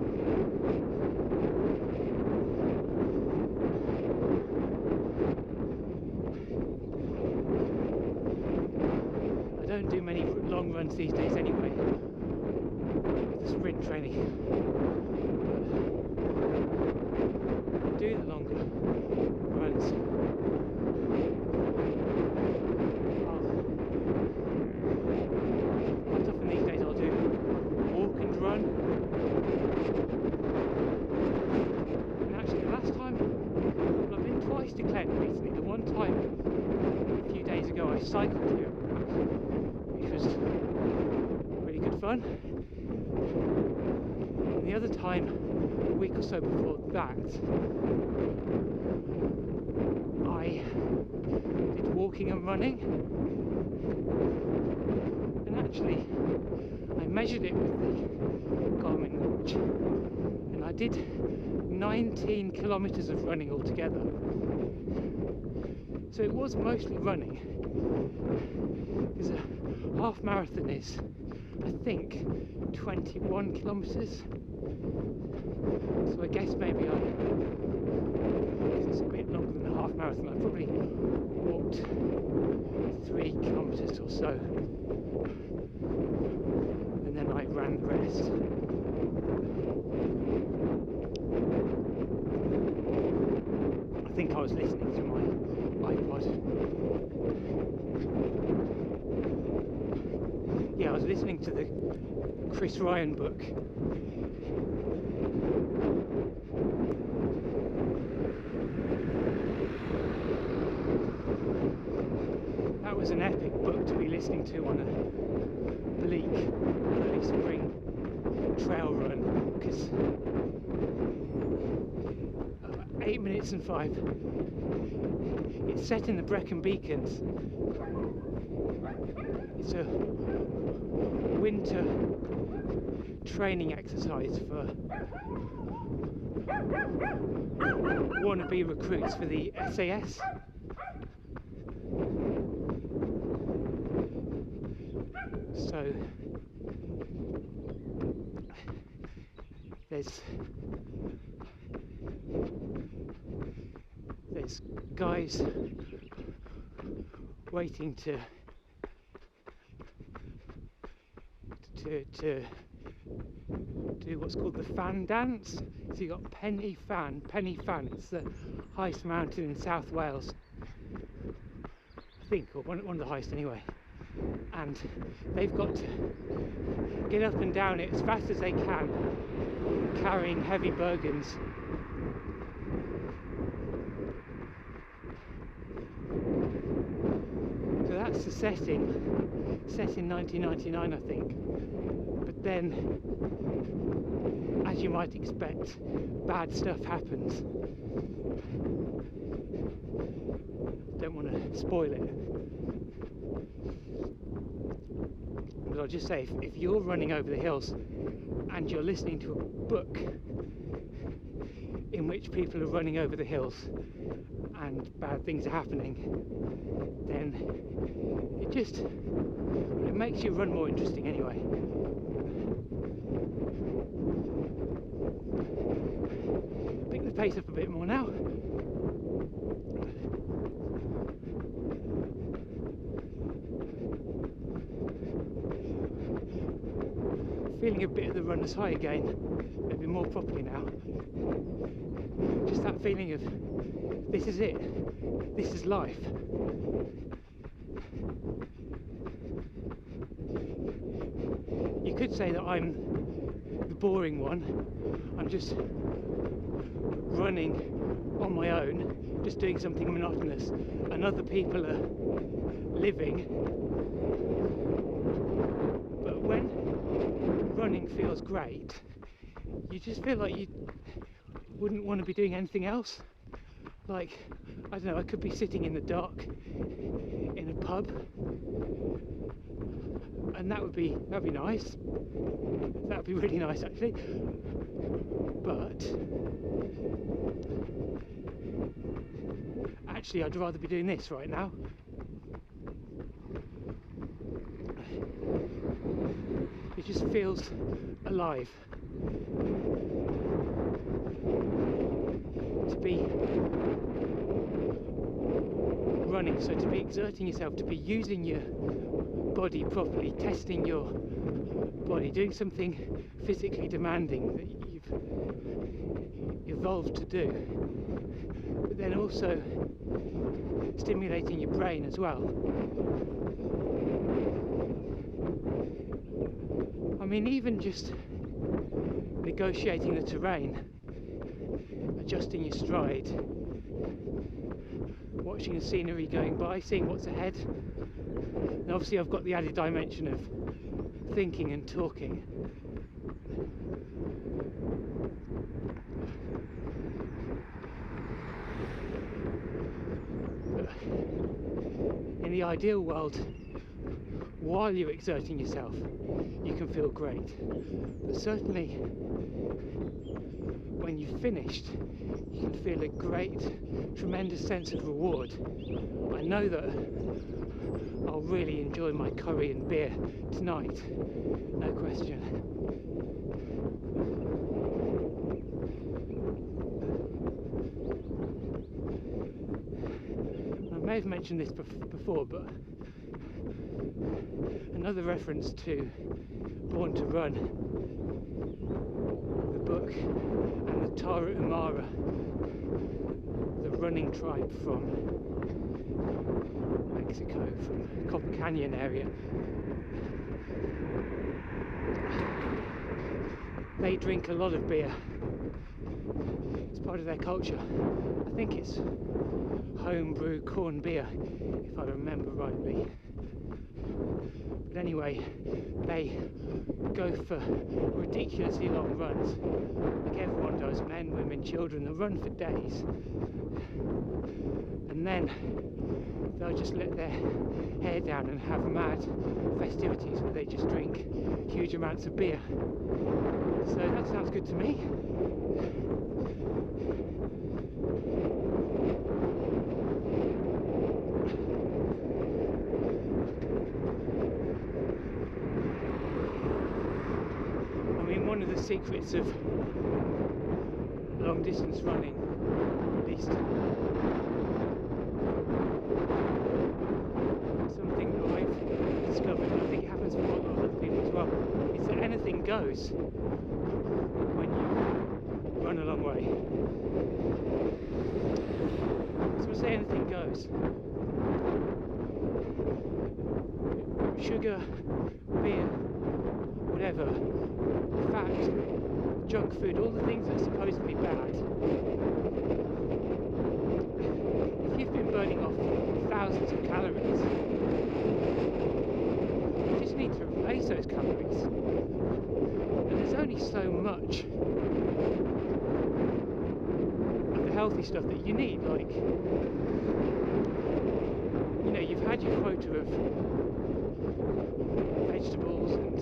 Speaker 1: I don't do many long runs these days anyway, with the sprint training. But do the longer runs. Quite often these days I'll do walk and run. And actually the last time, well, I've been twice to Clen recently. The one time a few days ago I cycled here, which was really good fun. And the other time, a week or so before that, I did walking and running. And actually, I measured it with the Garmin watch, and I did 19 kilometers of running altogether. So it was mostly running, because a half marathon is, I think, 21 kilometers. So I guess maybe because it's a bit longer than a half marathon, I probably walked 3 kilometers or so, and then I ran the rest. I think I was listening to my iPod. Yeah, I was listening to the Chris Ryan book. That was an epic book to be listening to on a bleak early spring trail run, because 8 minutes and 5. It's set in the Brecon Beacons. It's a winter training exercise for wannabe recruits for the SAS. So there's guys waiting to do what's called the fan dance. So you got Penny Fan. It's the highest mountain in South Wales, I think, or one of the highest anyway. And they've got to get up and down it as fast as they can, carrying heavy burdens. So that's the setting, set in 1999, I think. But then, as you might expect, bad stuff happens. Don't want to spoil it. But I'll just say, if you're running over the hills and you're listening to a book in which people are running over the hills and bad things are happening, then it makes your run more interesting anyway. Pick the pace up a bit more now. feeling a bit of the runner's high again, maybe more properly now. Just that feeling of, this is it, this is life. You could say that I'm the boring one. I'm just running on my own, just doing something monotonous, and other people are living. But when running feels great, you just feel like you wouldn't want to be doing anything else. Like, I don't know, I could be sitting in the dark in a pub, and that'd be nice. That'd be really nice actually. But actually I'd rather be doing this right now. It just feels alive to be running, so to be exerting yourself, to be using your body properly, testing your body, doing something physically demanding that you've evolved to do, but then also stimulating your brain as well. I mean, even just negotiating the terrain, adjusting your stride, watching the scenery going by, seeing what's ahead. And obviously I've got the added dimension of thinking and talking. But in the ideal world, while you're exerting yourself, you can feel great. But certainly when you've finished, you can feel a great, tremendous sense of reward. I know that I'll really enjoy my curry and beer tonight, no question. I may have mentioned this before, but another reference to Born to Run, the book, and the Tarahumara, the running tribe from Mexico, from Copper Canyon area. They drink a lot of beer. It's part of their culture. I think it's homebrew corn beer, if I remember rightly. But anyway, they go for ridiculously long runs, like everyone does, men, women, children. They run for days, and then they'll just let their hair down and have mad festivities where they just drink huge amounts of beer. So that sounds good to me. I mean, one of the secrets of long distance running, at least something that I've discovered, and I think it happens for a lot of other people as well, is that anything goes when you run a long way. So I say anything goes. Sugar, beer, whatever, fat, junk food, all the things that are supposedly bad. If you've been burning off thousands of calories, you just need to replace those calories. And there's only so much of the healthy stuff that you need. Like, you know, you've had your quota of vegetables and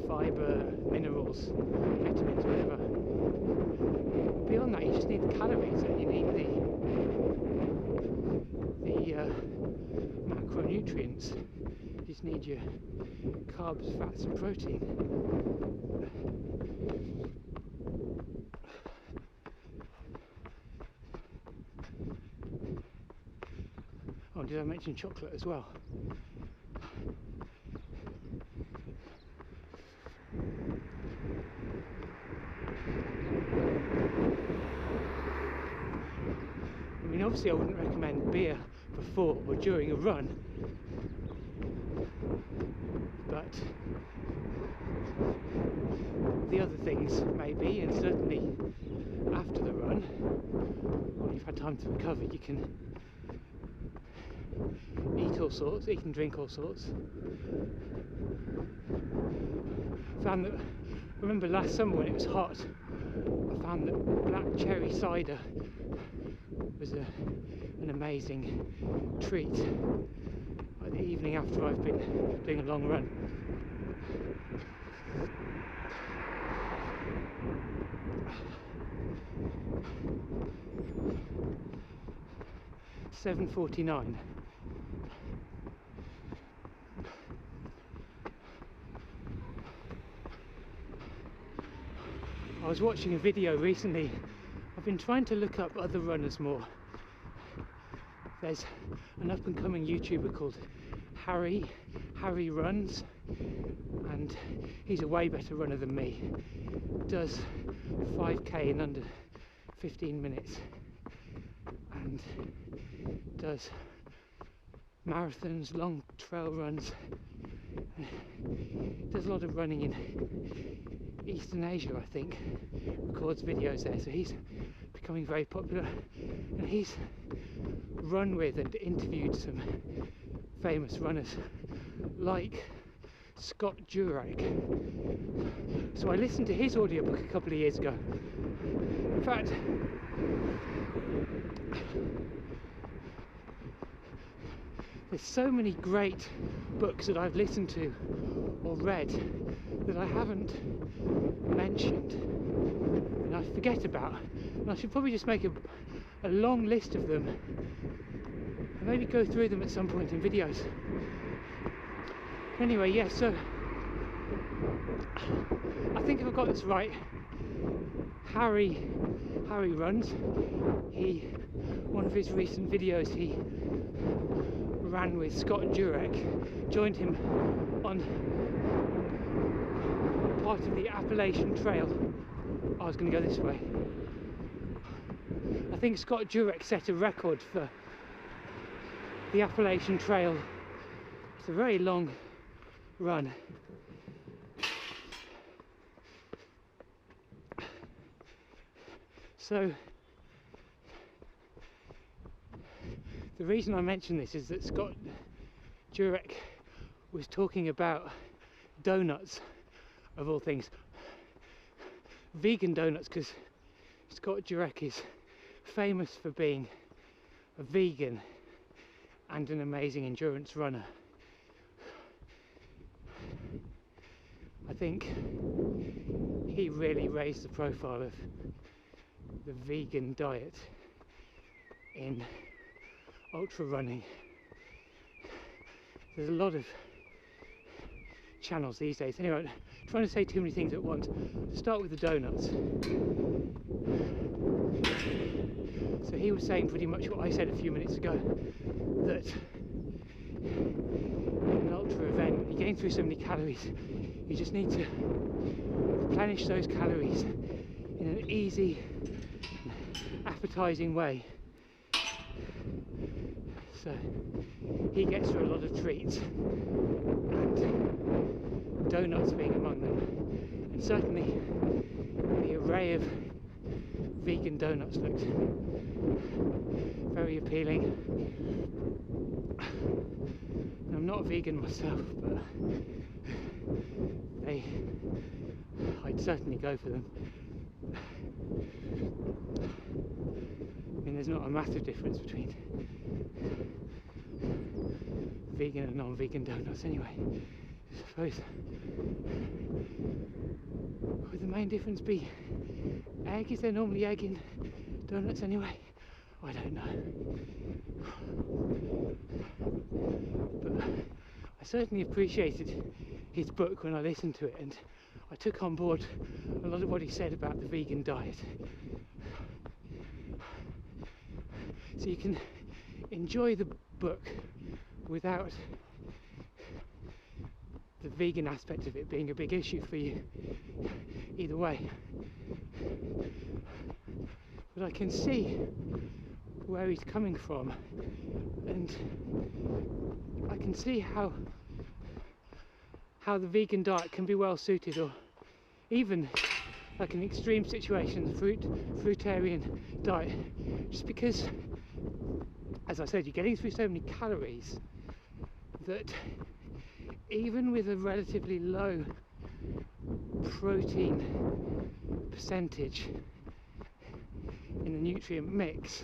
Speaker 1: fibre, minerals, vitamins, whatever. Beyond that, you just need the calories, and you need the macronutrients. You just need your carbs, fats and protein. Oh, did I mention chocolate as well? obviously I wouldn't recommend beer before or during a run, but the other things maybe, and certainly after the run, when you've had time to recover, you can eat all sorts, eat and drink all sorts. Found that, remember last summer when it was hot, I found that black cherry cider was an amazing treat the evening after I've been doing a long run. $7.49. I was watching a video recently. I've been trying to look up other runners more. There's an up and coming YouTuber called Harry Runs, and he's a way better runner than me. Does 5k in under 15 minutes and does marathons, long trail runs, does a lot of running in Eastern Asia, I think, records videos there, so he's becoming very popular, and he's run with and interviewed some famous runners like Scott Jurek. So I listened to his audiobook a couple of years ago. In fact, there's so many great books that I've listened to or read that I haven't mentioned and I forget about, and I should probably just make a long list of them and maybe go through them at some point in videos. Anyway, yeah, so I think if I got this right, Harry runs. One of his recent videos, he ran with Scott Jurek, joined him on part of the Appalachian Trail. I was going to go this way. I think Scott Jurek set a record for the Appalachian Trail. It's a very long run. So the reason I mention this is that Scott Jurek was talking about donuts, of all things, vegan donuts, because Scott Jurek is famous for being a vegan and an amazing endurance runner. I think he really raised the profile of the vegan diet in ultra running. There's a lot of channels these days. Anyway, I'm trying to say too many things at once. To start with the donuts. So he was saying pretty much what I said a few minutes ago, that in an ultra event, when you're getting through so many calories, you just need to replenish those calories in an easy, appetizing way. So he gets through a lot of treats, and donuts being among them, and certainly the array of vegan donuts looked very appealing. And I'm not vegan myself, but I'd certainly go for them. I mean, there's not a massive difference between vegan and non-vegan donuts anyway. I suppose, would the main difference be egg? Is there normally egg in donuts anyway? I don't know. But I certainly appreciated his book when I listened to it, and I took on board a lot of what he said about the vegan diet. So you can enjoy the book without the vegan aspect of it being a big issue for you, either way. But I can see where he's coming from, and I can see how the vegan diet can be well suited, or even like in extreme situations, fruitarian diet, just because, as I said, you're getting through so many calories that even with a relatively low protein percentage in the nutrient mix,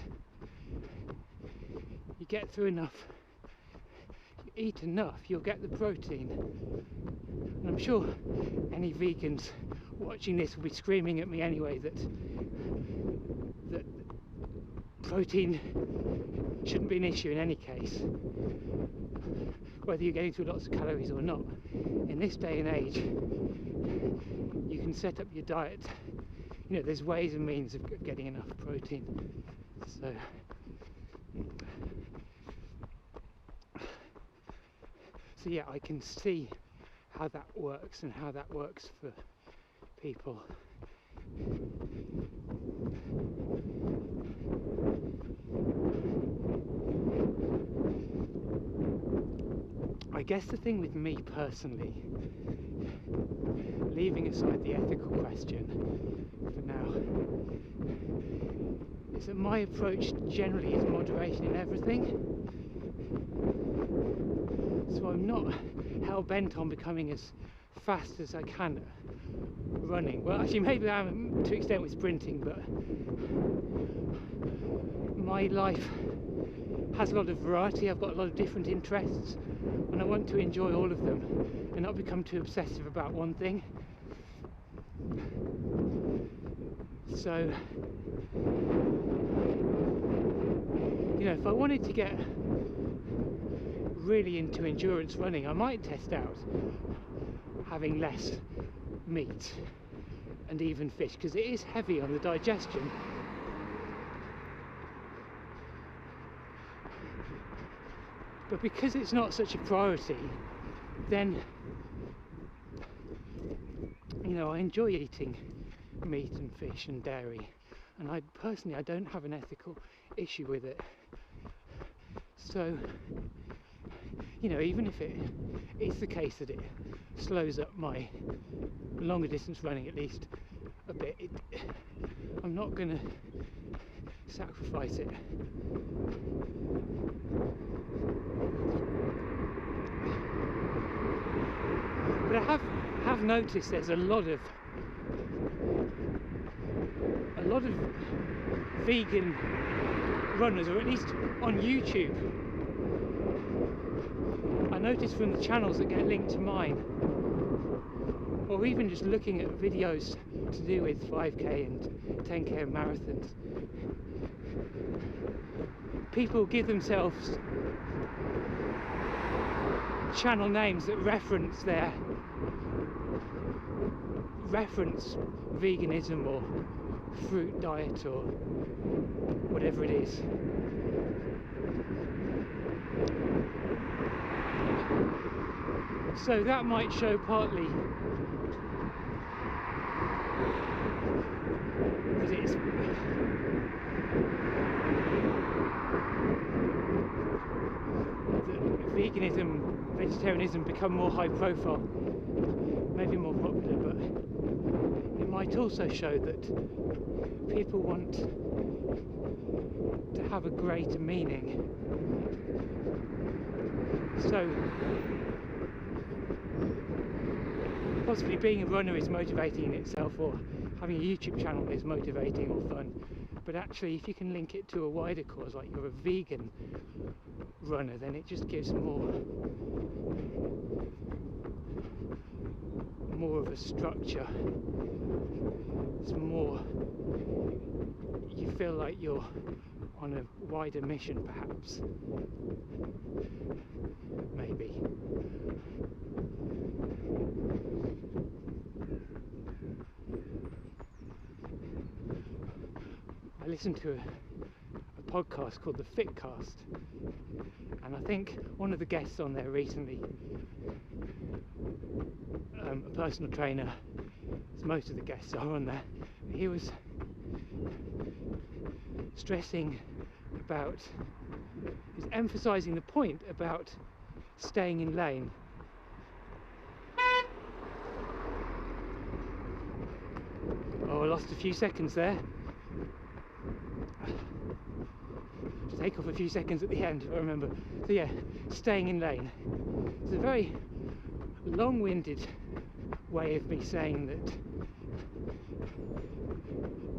Speaker 1: you get through enough, you eat enough, you'll get the protein. And I'm sure any vegans watching this will be screaming at me anyway that protein shouldn't be an issue in any case, whether you're getting through lots of calories or not. In this day and age, you can set up your diet, you know, there's ways and means of getting enough protein. So yeah, I can see how that works and how that works for people. I guess the thing with me personally, leaving aside the ethical question for now, is that my approach generally is moderation in everything. So I'm not hell-bent on becoming as fast as I can running. Well, actually maybe I am to an extent with sprinting, but my life has a lot of variety. I've got a lot of different interests, and I want to enjoy all of them and not become too obsessive about one thing. So, you know, if I wanted to get really into endurance running, I might test out having less meat and even fish, because it is heavy on the digestion. But because it's not such a priority, then, you know, I enjoy eating meat and fish and dairy, and I don't have an ethical issue with it. So, you know, even if it is the case that it slows up my longer distance running at least a bit, I'm not going to sacrifice it. But I have noticed there's a lot of vegan runners, or at least on YouTube. I noticed from the channels that get linked to mine, or even just looking at videos to do with 5k and 10k and marathons, people give themselves channel names that reference veganism or fruit diet or whatever it is. So that might show partly that it's that veganism, vegetarianism become more high profile, maybe more popular, but it might also show that people want to have a greater meaning. So possibly being a runner is motivating in itself, or having a YouTube channel is motivating or fun, but actually if you can link it to a wider cause, like you're a vegan runner, then it just gives more of a structure. It's more, you feel like you're on a wider mission, perhaps, maybe. I listened to a podcast called the Fitcast, and I think one of the guests on there recently, a personal trainer, as most of the guests are on there, he was stressing about, he's emphasising the point about staying in lane. Oh, I lost a few seconds there. Take off a few seconds at the end, if I remember. So yeah, staying in lane. It's a very long-winded way of me saying that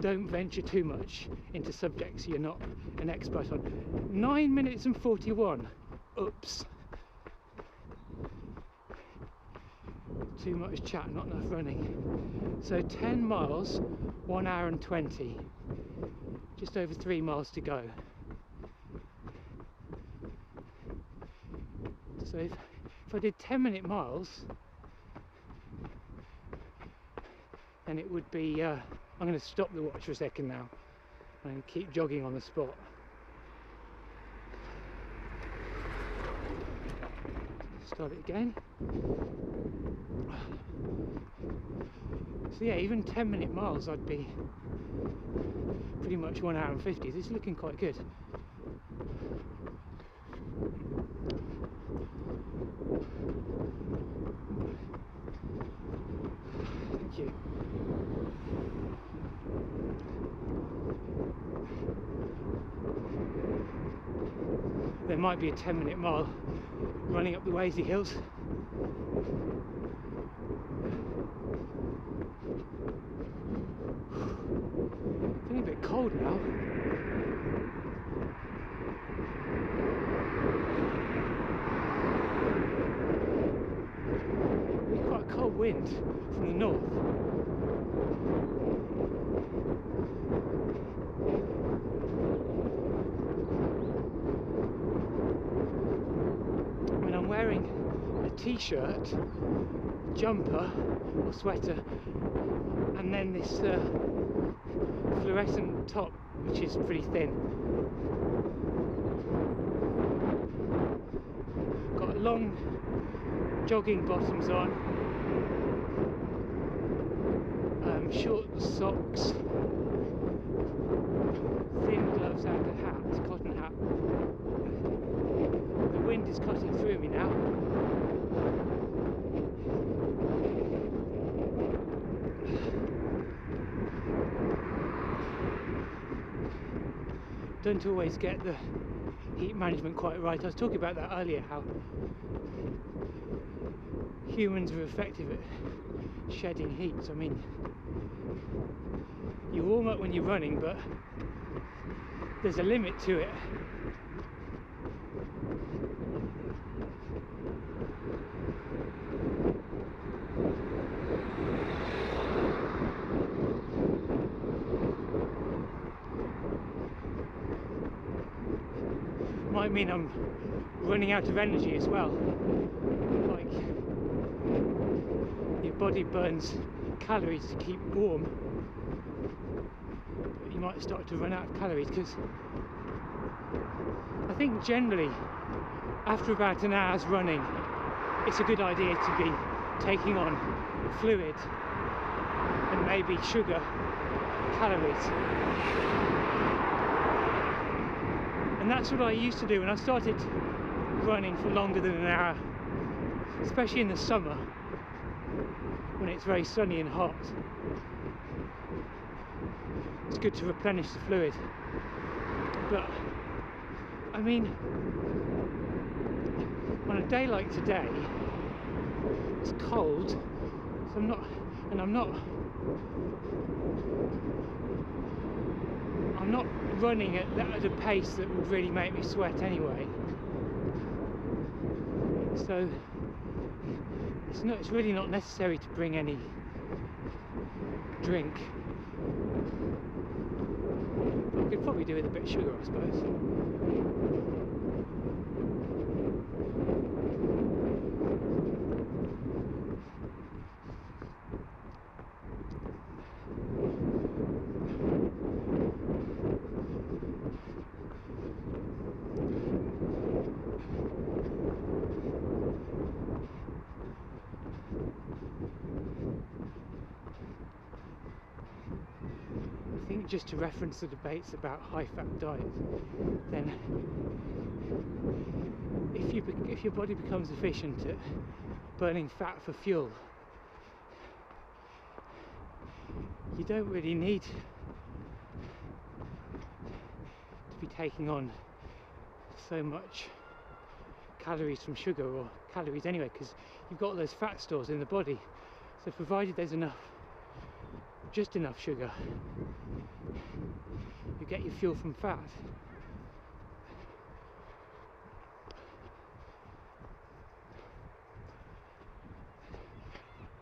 Speaker 1: don't venture too much into subjects you're not an expert on. 9 minutes and 41. Oops. Too much chat, not enough running. So 10 miles, 1 hour and 20. Just over 3 miles to go. So if I did 10-minute miles, then it would be, I'm going to stop the watch for a second now and keep jogging on the spot. Start it again. So yeah, even 10-minute miles I'd be pretty much 1 hour and 50. This is looking quite good. Thank you. There might be a 10-minute mile running up the Wazy Hills. Feeling a bit cold now. It's quite a cold wind from the north. When I'm wearing a t-shirt, jumper or sweater, and then this fluorescent top which is pretty thin. Got long jogging bottoms on, short socks, thin gloves and a hat, cotton hat. The wind is cutting through me now. Don't always get the heat management quite right. I was talking about that earlier, how humans are effective at shedding heat. I mean, you warm up when you're running, but there's a limit to it. Might mean I'm running out of energy as well. Like, your body burns calories to keep warm, but you might start to run out of calories, because I think generally after about an hour's running it's a good idea to be taking on fluid and maybe sugar, calories. And that's what I used to do when I started running for longer than an hour, especially in the summer when it's very sunny and hot. It's good to replenish the fluid. But I mean, on a day like today, it's cold, so I'm not running at a pace that would really make me sweat anyway. So it's really not necessary to bring any drink. But I could probably do with a bit of sugar, I suppose. just to reference the debates about high-fat diet, then if your body becomes efficient at burning fat for fuel, you don't really need to be taking on so much calories from sugar, or calories anyway, because you've got all those fat stores in the body. So provided there's just enough sugar, you get your fuel from fat.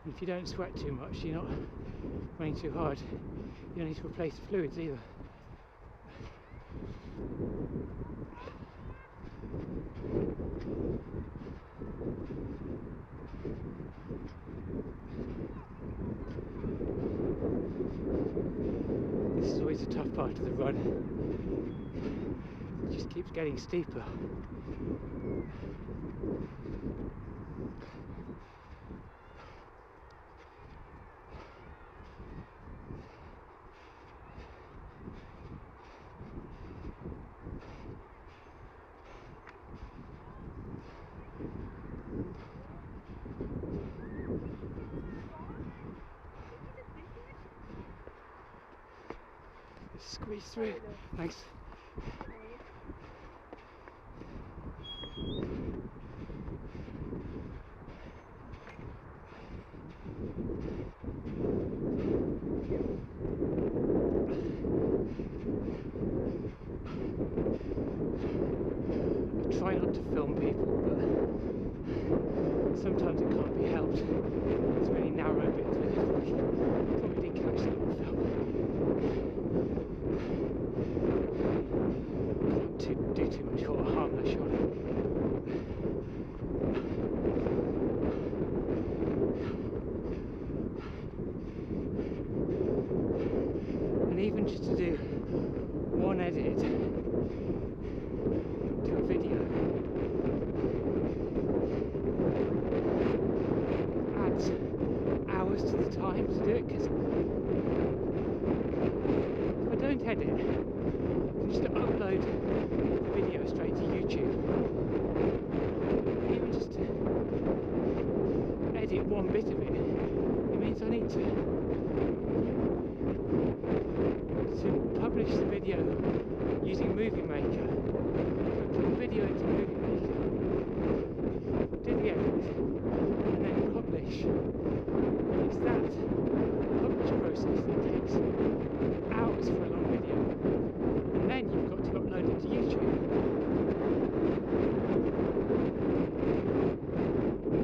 Speaker 1: And if you don't sweat too much, you're not running too hard, you don't need to replace the fluids either. This is always a tough part of the run. It just keeps getting steeper. Squeeze through. Thanks. I try not to film people, but sometimes it can't be helped. It's really narrow bits, but probably did catch that on film. Can't do too much harm though, surely. And even just to do one edit to a video adds hours to the time to do it, because if I don't edit, just to upload the video straight to YouTube, even just to edit one bit of it, it means I need to publish the video using Movie Maker, put the video into Movie Maker, do the edit, and then publish. And it's that publish process that takes hours for a long video. And then you've got to upload it to YouTube.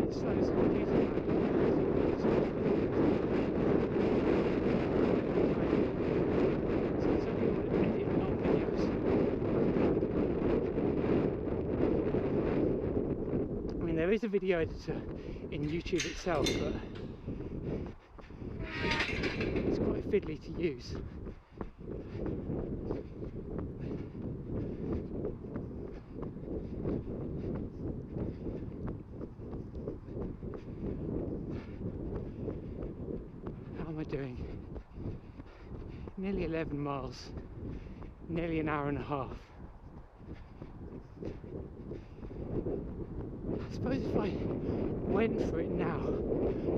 Speaker 1: It slows the computer down. So it's only want to edit long videos. I mean, there is a video editor in YouTube itself, but it's quite fiddly to use. How am I doing? Nearly 11 miles, nearly an hour and a half. I suppose if I went for it now, I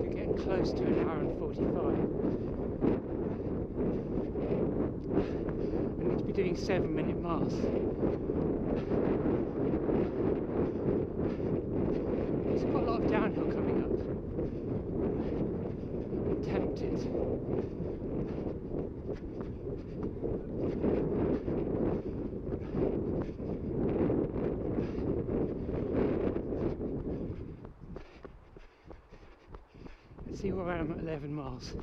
Speaker 1: could get close to an hour and 45. I need to be doing 7-minute miles. There's quite a lot of downhill coming up. I'm tempted. Let's see where I am at 11 miles.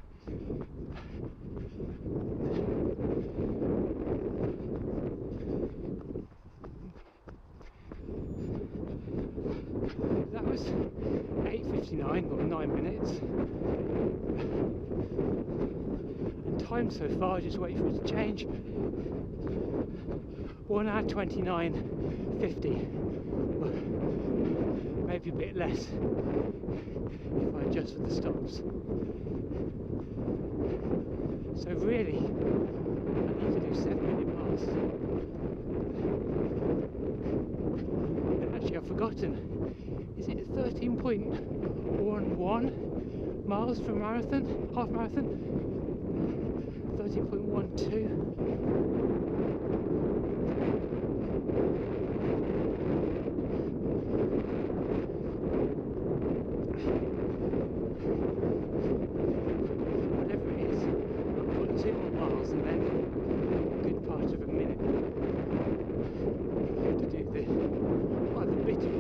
Speaker 1: That was 8:59, or 9 minutes. And time so far, just wait for it to change. 1 hour 29:50. Maybe a bit less if I adjust for the stops. So really, I 7-minute miles. And actually I've forgotten, is it 13.11 miles for marathon, half marathon? 13.12. Whatever it is, I've got 2 more miles and then a good part of a minute to do the other bit of a mile.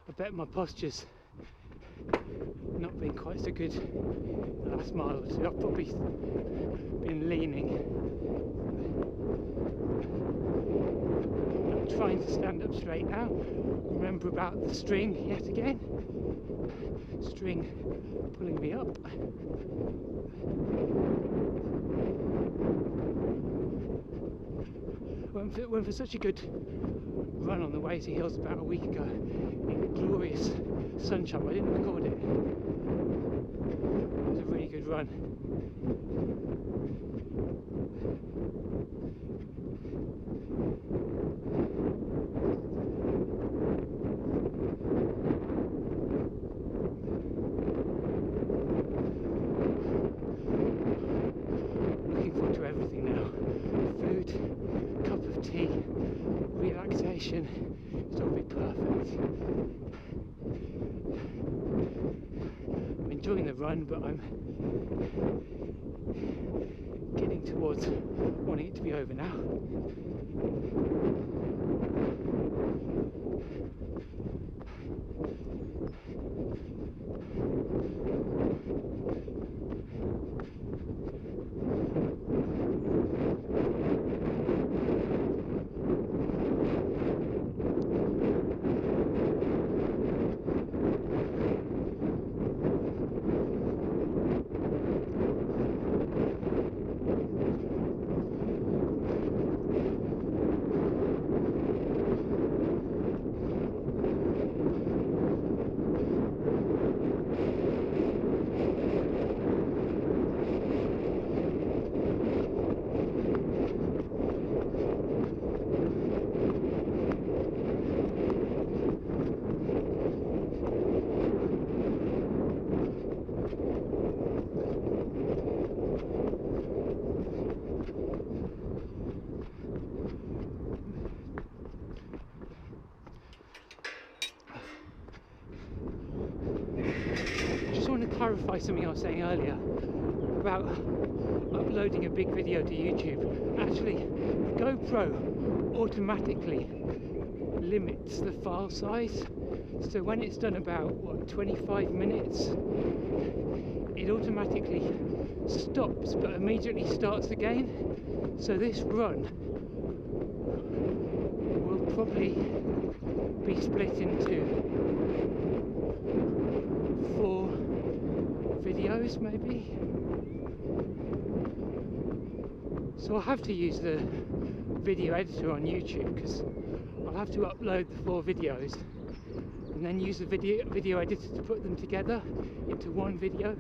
Speaker 1: I bet my posture's not been quite so good the last mile or two. I've probably been leaning. I'm trying to stand up straight now. Remember about the string yet again. String pulling me up. Went for such a good run on the Wazy Hills about a week ago in glorious sunshine. I didn't record it. It was a really good run. Looking forward to everything now. Food, cup of tea, relaxation. It's all be perfect. I'm enjoying the run, but I'm getting towards wanting it to be over now. Clarify something I was saying earlier about uploading a big video to YouTube. Actually, the GoPro automatically limits the file size, so when it's done about 25 minutes, it automatically stops but immediately starts again. So this run will probably be split into 4 videos maybe. So I'll have to use the video editor on YouTube because I'll have to upload the 4 videos and then use the video editor to put them together into one video.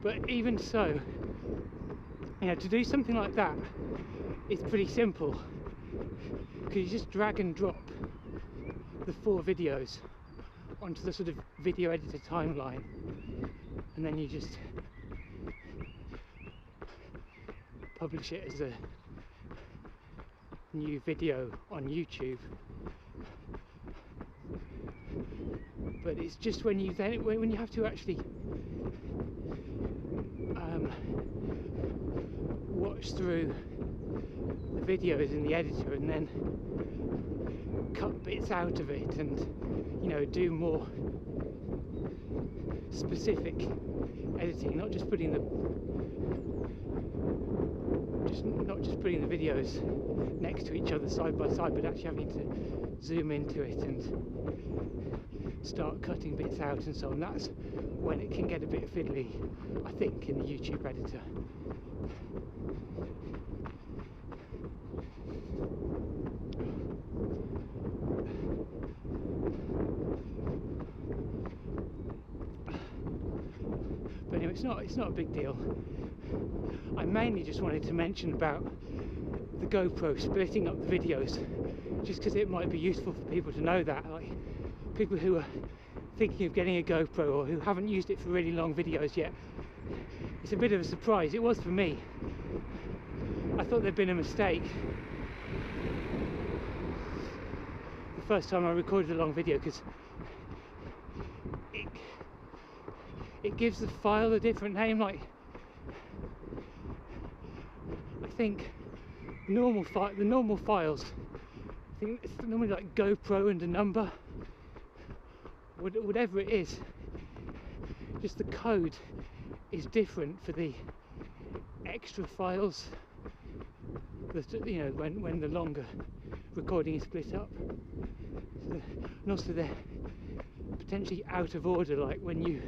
Speaker 1: But even so, you know, to do something like that, it's pretty simple because you just drag and drop the 4 videos onto the sort of video editor timeline, and then you just publish it as a new video on YouTube. But it's just when you have to actually watch through the videos in the editor and then cut bits out of it and, you know, do more specific editing, not just putting the videos next to each other side by side, but actually having to zoom into it and start cutting bits out and so on. That's when it can get a bit fiddly, I think, in the YouTube editor. it's not a big deal. I mainly just wanted to mention about the GoPro splitting up the videos, just because it might be useful for people to know that, like people who are thinking of getting a GoPro or who haven't used it for really long videos yet. It's a bit of a surprise. It was for me. I thought there'd been a mistake the first time I recorded a long video, because it gives the file a different name. Like, I think the normal files, I think it's normally like GoPro and a number, whatever it is. Just the code is different for the extra files that, you know, when the longer recording is split up. So, and also they're potentially out of order, like when you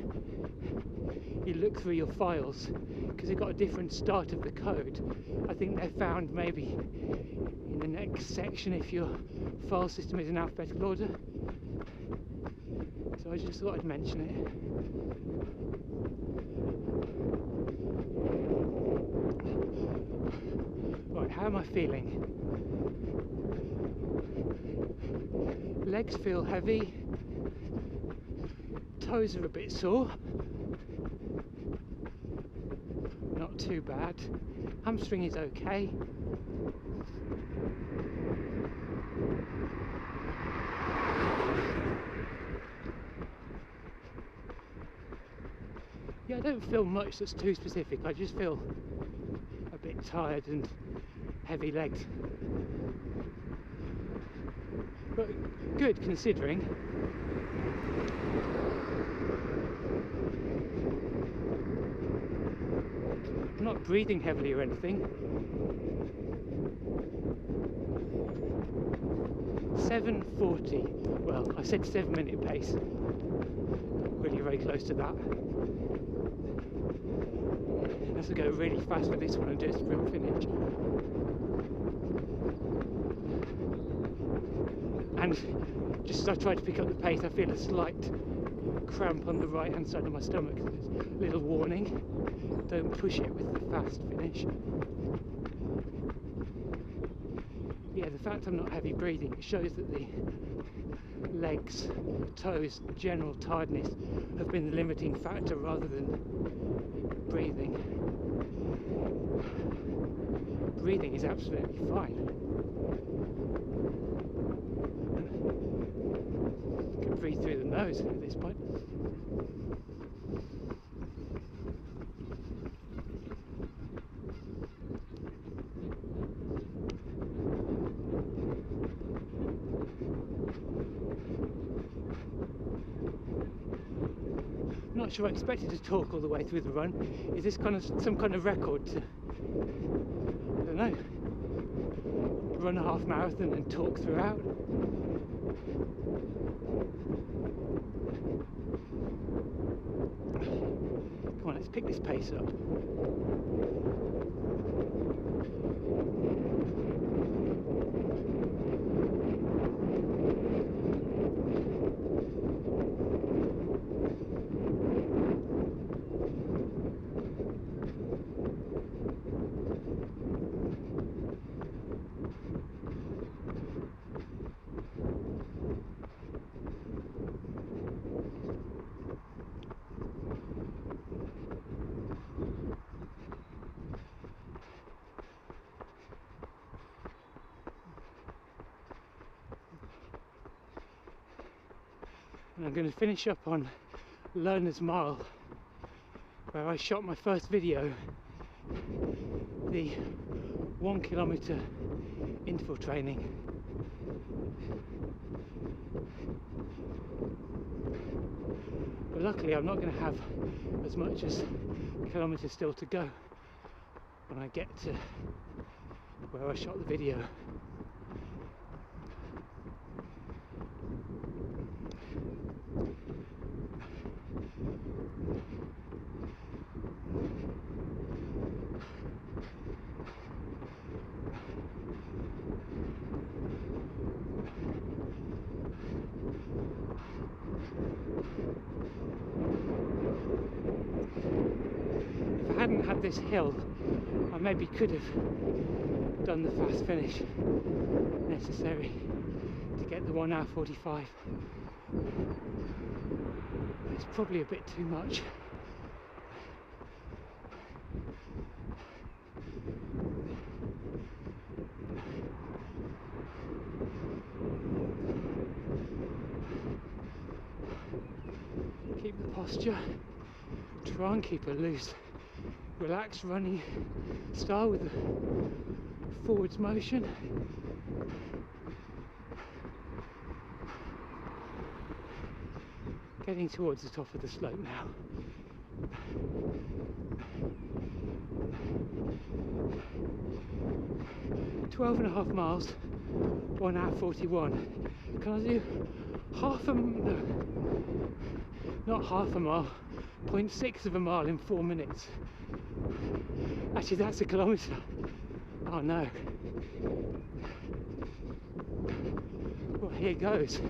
Speaker 1: look through your files, because they've got a different start of the code. I think they're found maybe in the next section if your file system is in alphabetical order. So I just thought I'd mention it. Right, how am I feeling? Legs feel heavy, toes are a bit sore, not too bad, hamstring is okay. Yeah, I don't feel much that's too specific, I just feel a bit tired and heavy legs. But good considering. I'm not breathing heavily or anything. 7:40. Well, I said 7-minute pace. Really very close to that. I have to go really fast for this one and do a sprint finish. And just as I try to pick up the pace, I feel a slight cramp on the right hand side of my stomach. Little warning, don't push it with the fast finish. Yeah, the fact I'm not heavy breathing, it shows that the legs, toes, general tiredness have been the limiting factor rather than breathing. Breathing is absolutely fine. Can breathe through the nose at this point. I'm not sure I expected to talk all the way through the run. Is this kind of some kind of record to, I don't know, run a half marathon and talk throughout? Come on, let's pick this pace up. And I'm going to finish up on Learner's Mile, where I shot my first video, the 1 kilometre interval training. But luckily I'm not going to have as much as a kilometre still to go when I get to where I shot the video. hadn't had this hill, I maybe could have done the fast finish necessary to get the 1 hour 45. It's probably a bit too much. Keep the posture, try and keep it loose. Relaxed running style with the forwards motion. Getting towards the top of the slope now. "12.5 miles, 1 hour 41. Can I do no, not half a mile, 0.6 of a mile in 4 minutes? Actually, that's a kilometre. Oh no. Well, here goes.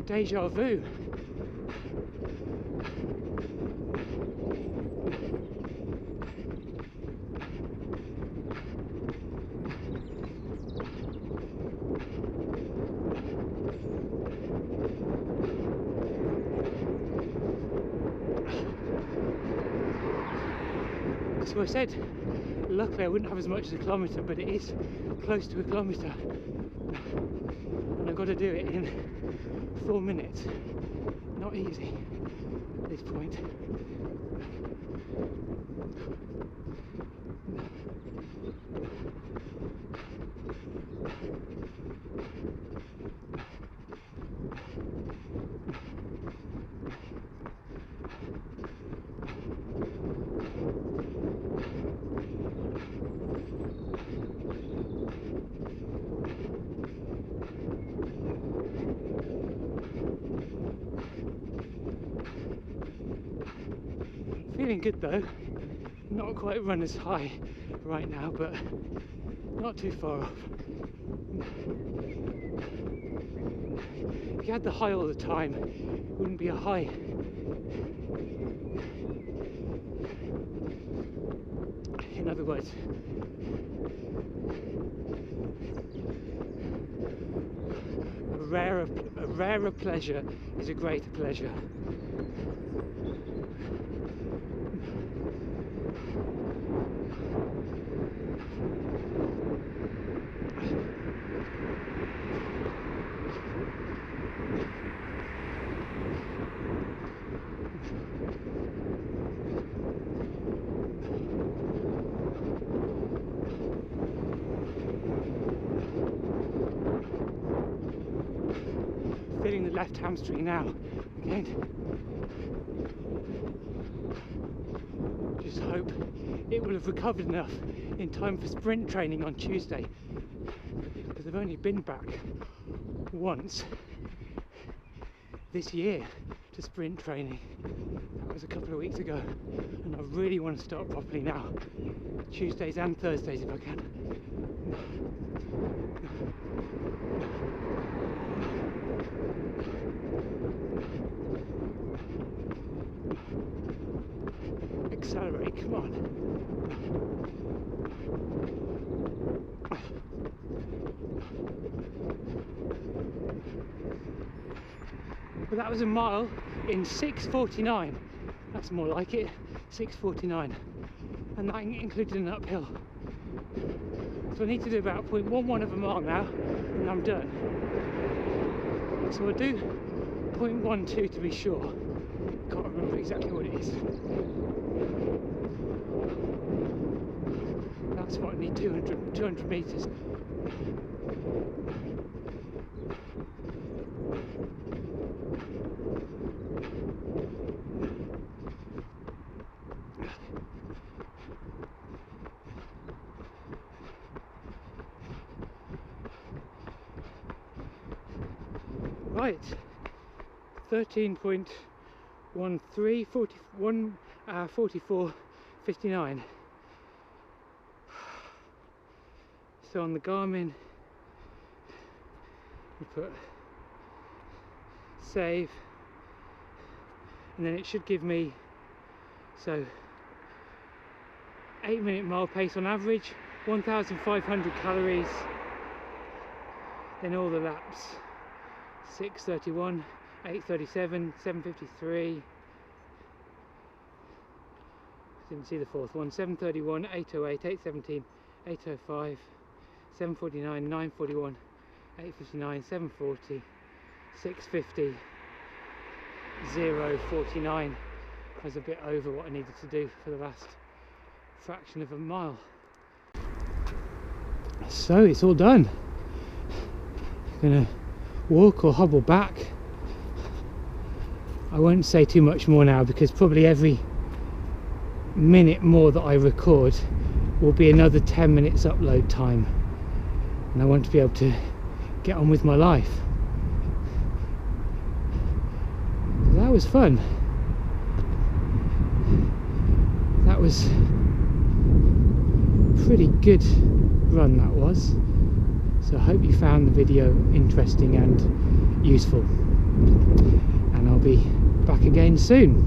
Speaker 1: Deja vu. So I said, luckily I wouldn't have as much as a kilometre, but it is close to a kilometre. And I've got to do it in 4 minutes. Not easy at this point. Feeling good though, not quite run as high right now, but not too far off. If you had the high all the time, it wouldn't be a high. In other words, a rarer pleasure is a greater pleasure. Feeling the left hamstring now again. Just hope it will have recovered enough in time for sprint training on Tuesday, because I've only been back once this year to sprint training. That was a couple of weeks ago, and I really want to start properly now, Tuesdays and Thursdays if I can. Accelerate, come on. Well, that was a mile in 6:49. That's more like it, 6:49. And that included an uphill. So I need to do about 0.11 of a mile now, and I'm done. So I'll do 0.12 to be sure. Can't remember exactly what it is. That's what I need, 200 metres. Right, 13.13, 41 hour 44:59. So on the Garmin we put save, and then it should give me, so 8-minute mile pace on average, 1,500 calories. Then all the laps: 6:31, 8:37, 7:53. Didn't see the fourth one. 7:31, 8:08, 8:17, 8:05, 7:49, 9:41, 8:59, 7:40, 6:50, 0:49. I was a bit over what I needed to do for the last fraction of a mile. So it's all done. I'm gonna walk or hobble back. I won't say too much more now, because probably every minute more that I record will be another 10 minutes upload time, and I want to be able to get on with my life. So that was fun. That was a pretty good run, that was. So I hope you found the video interesting and useful, and I'll be back again soon.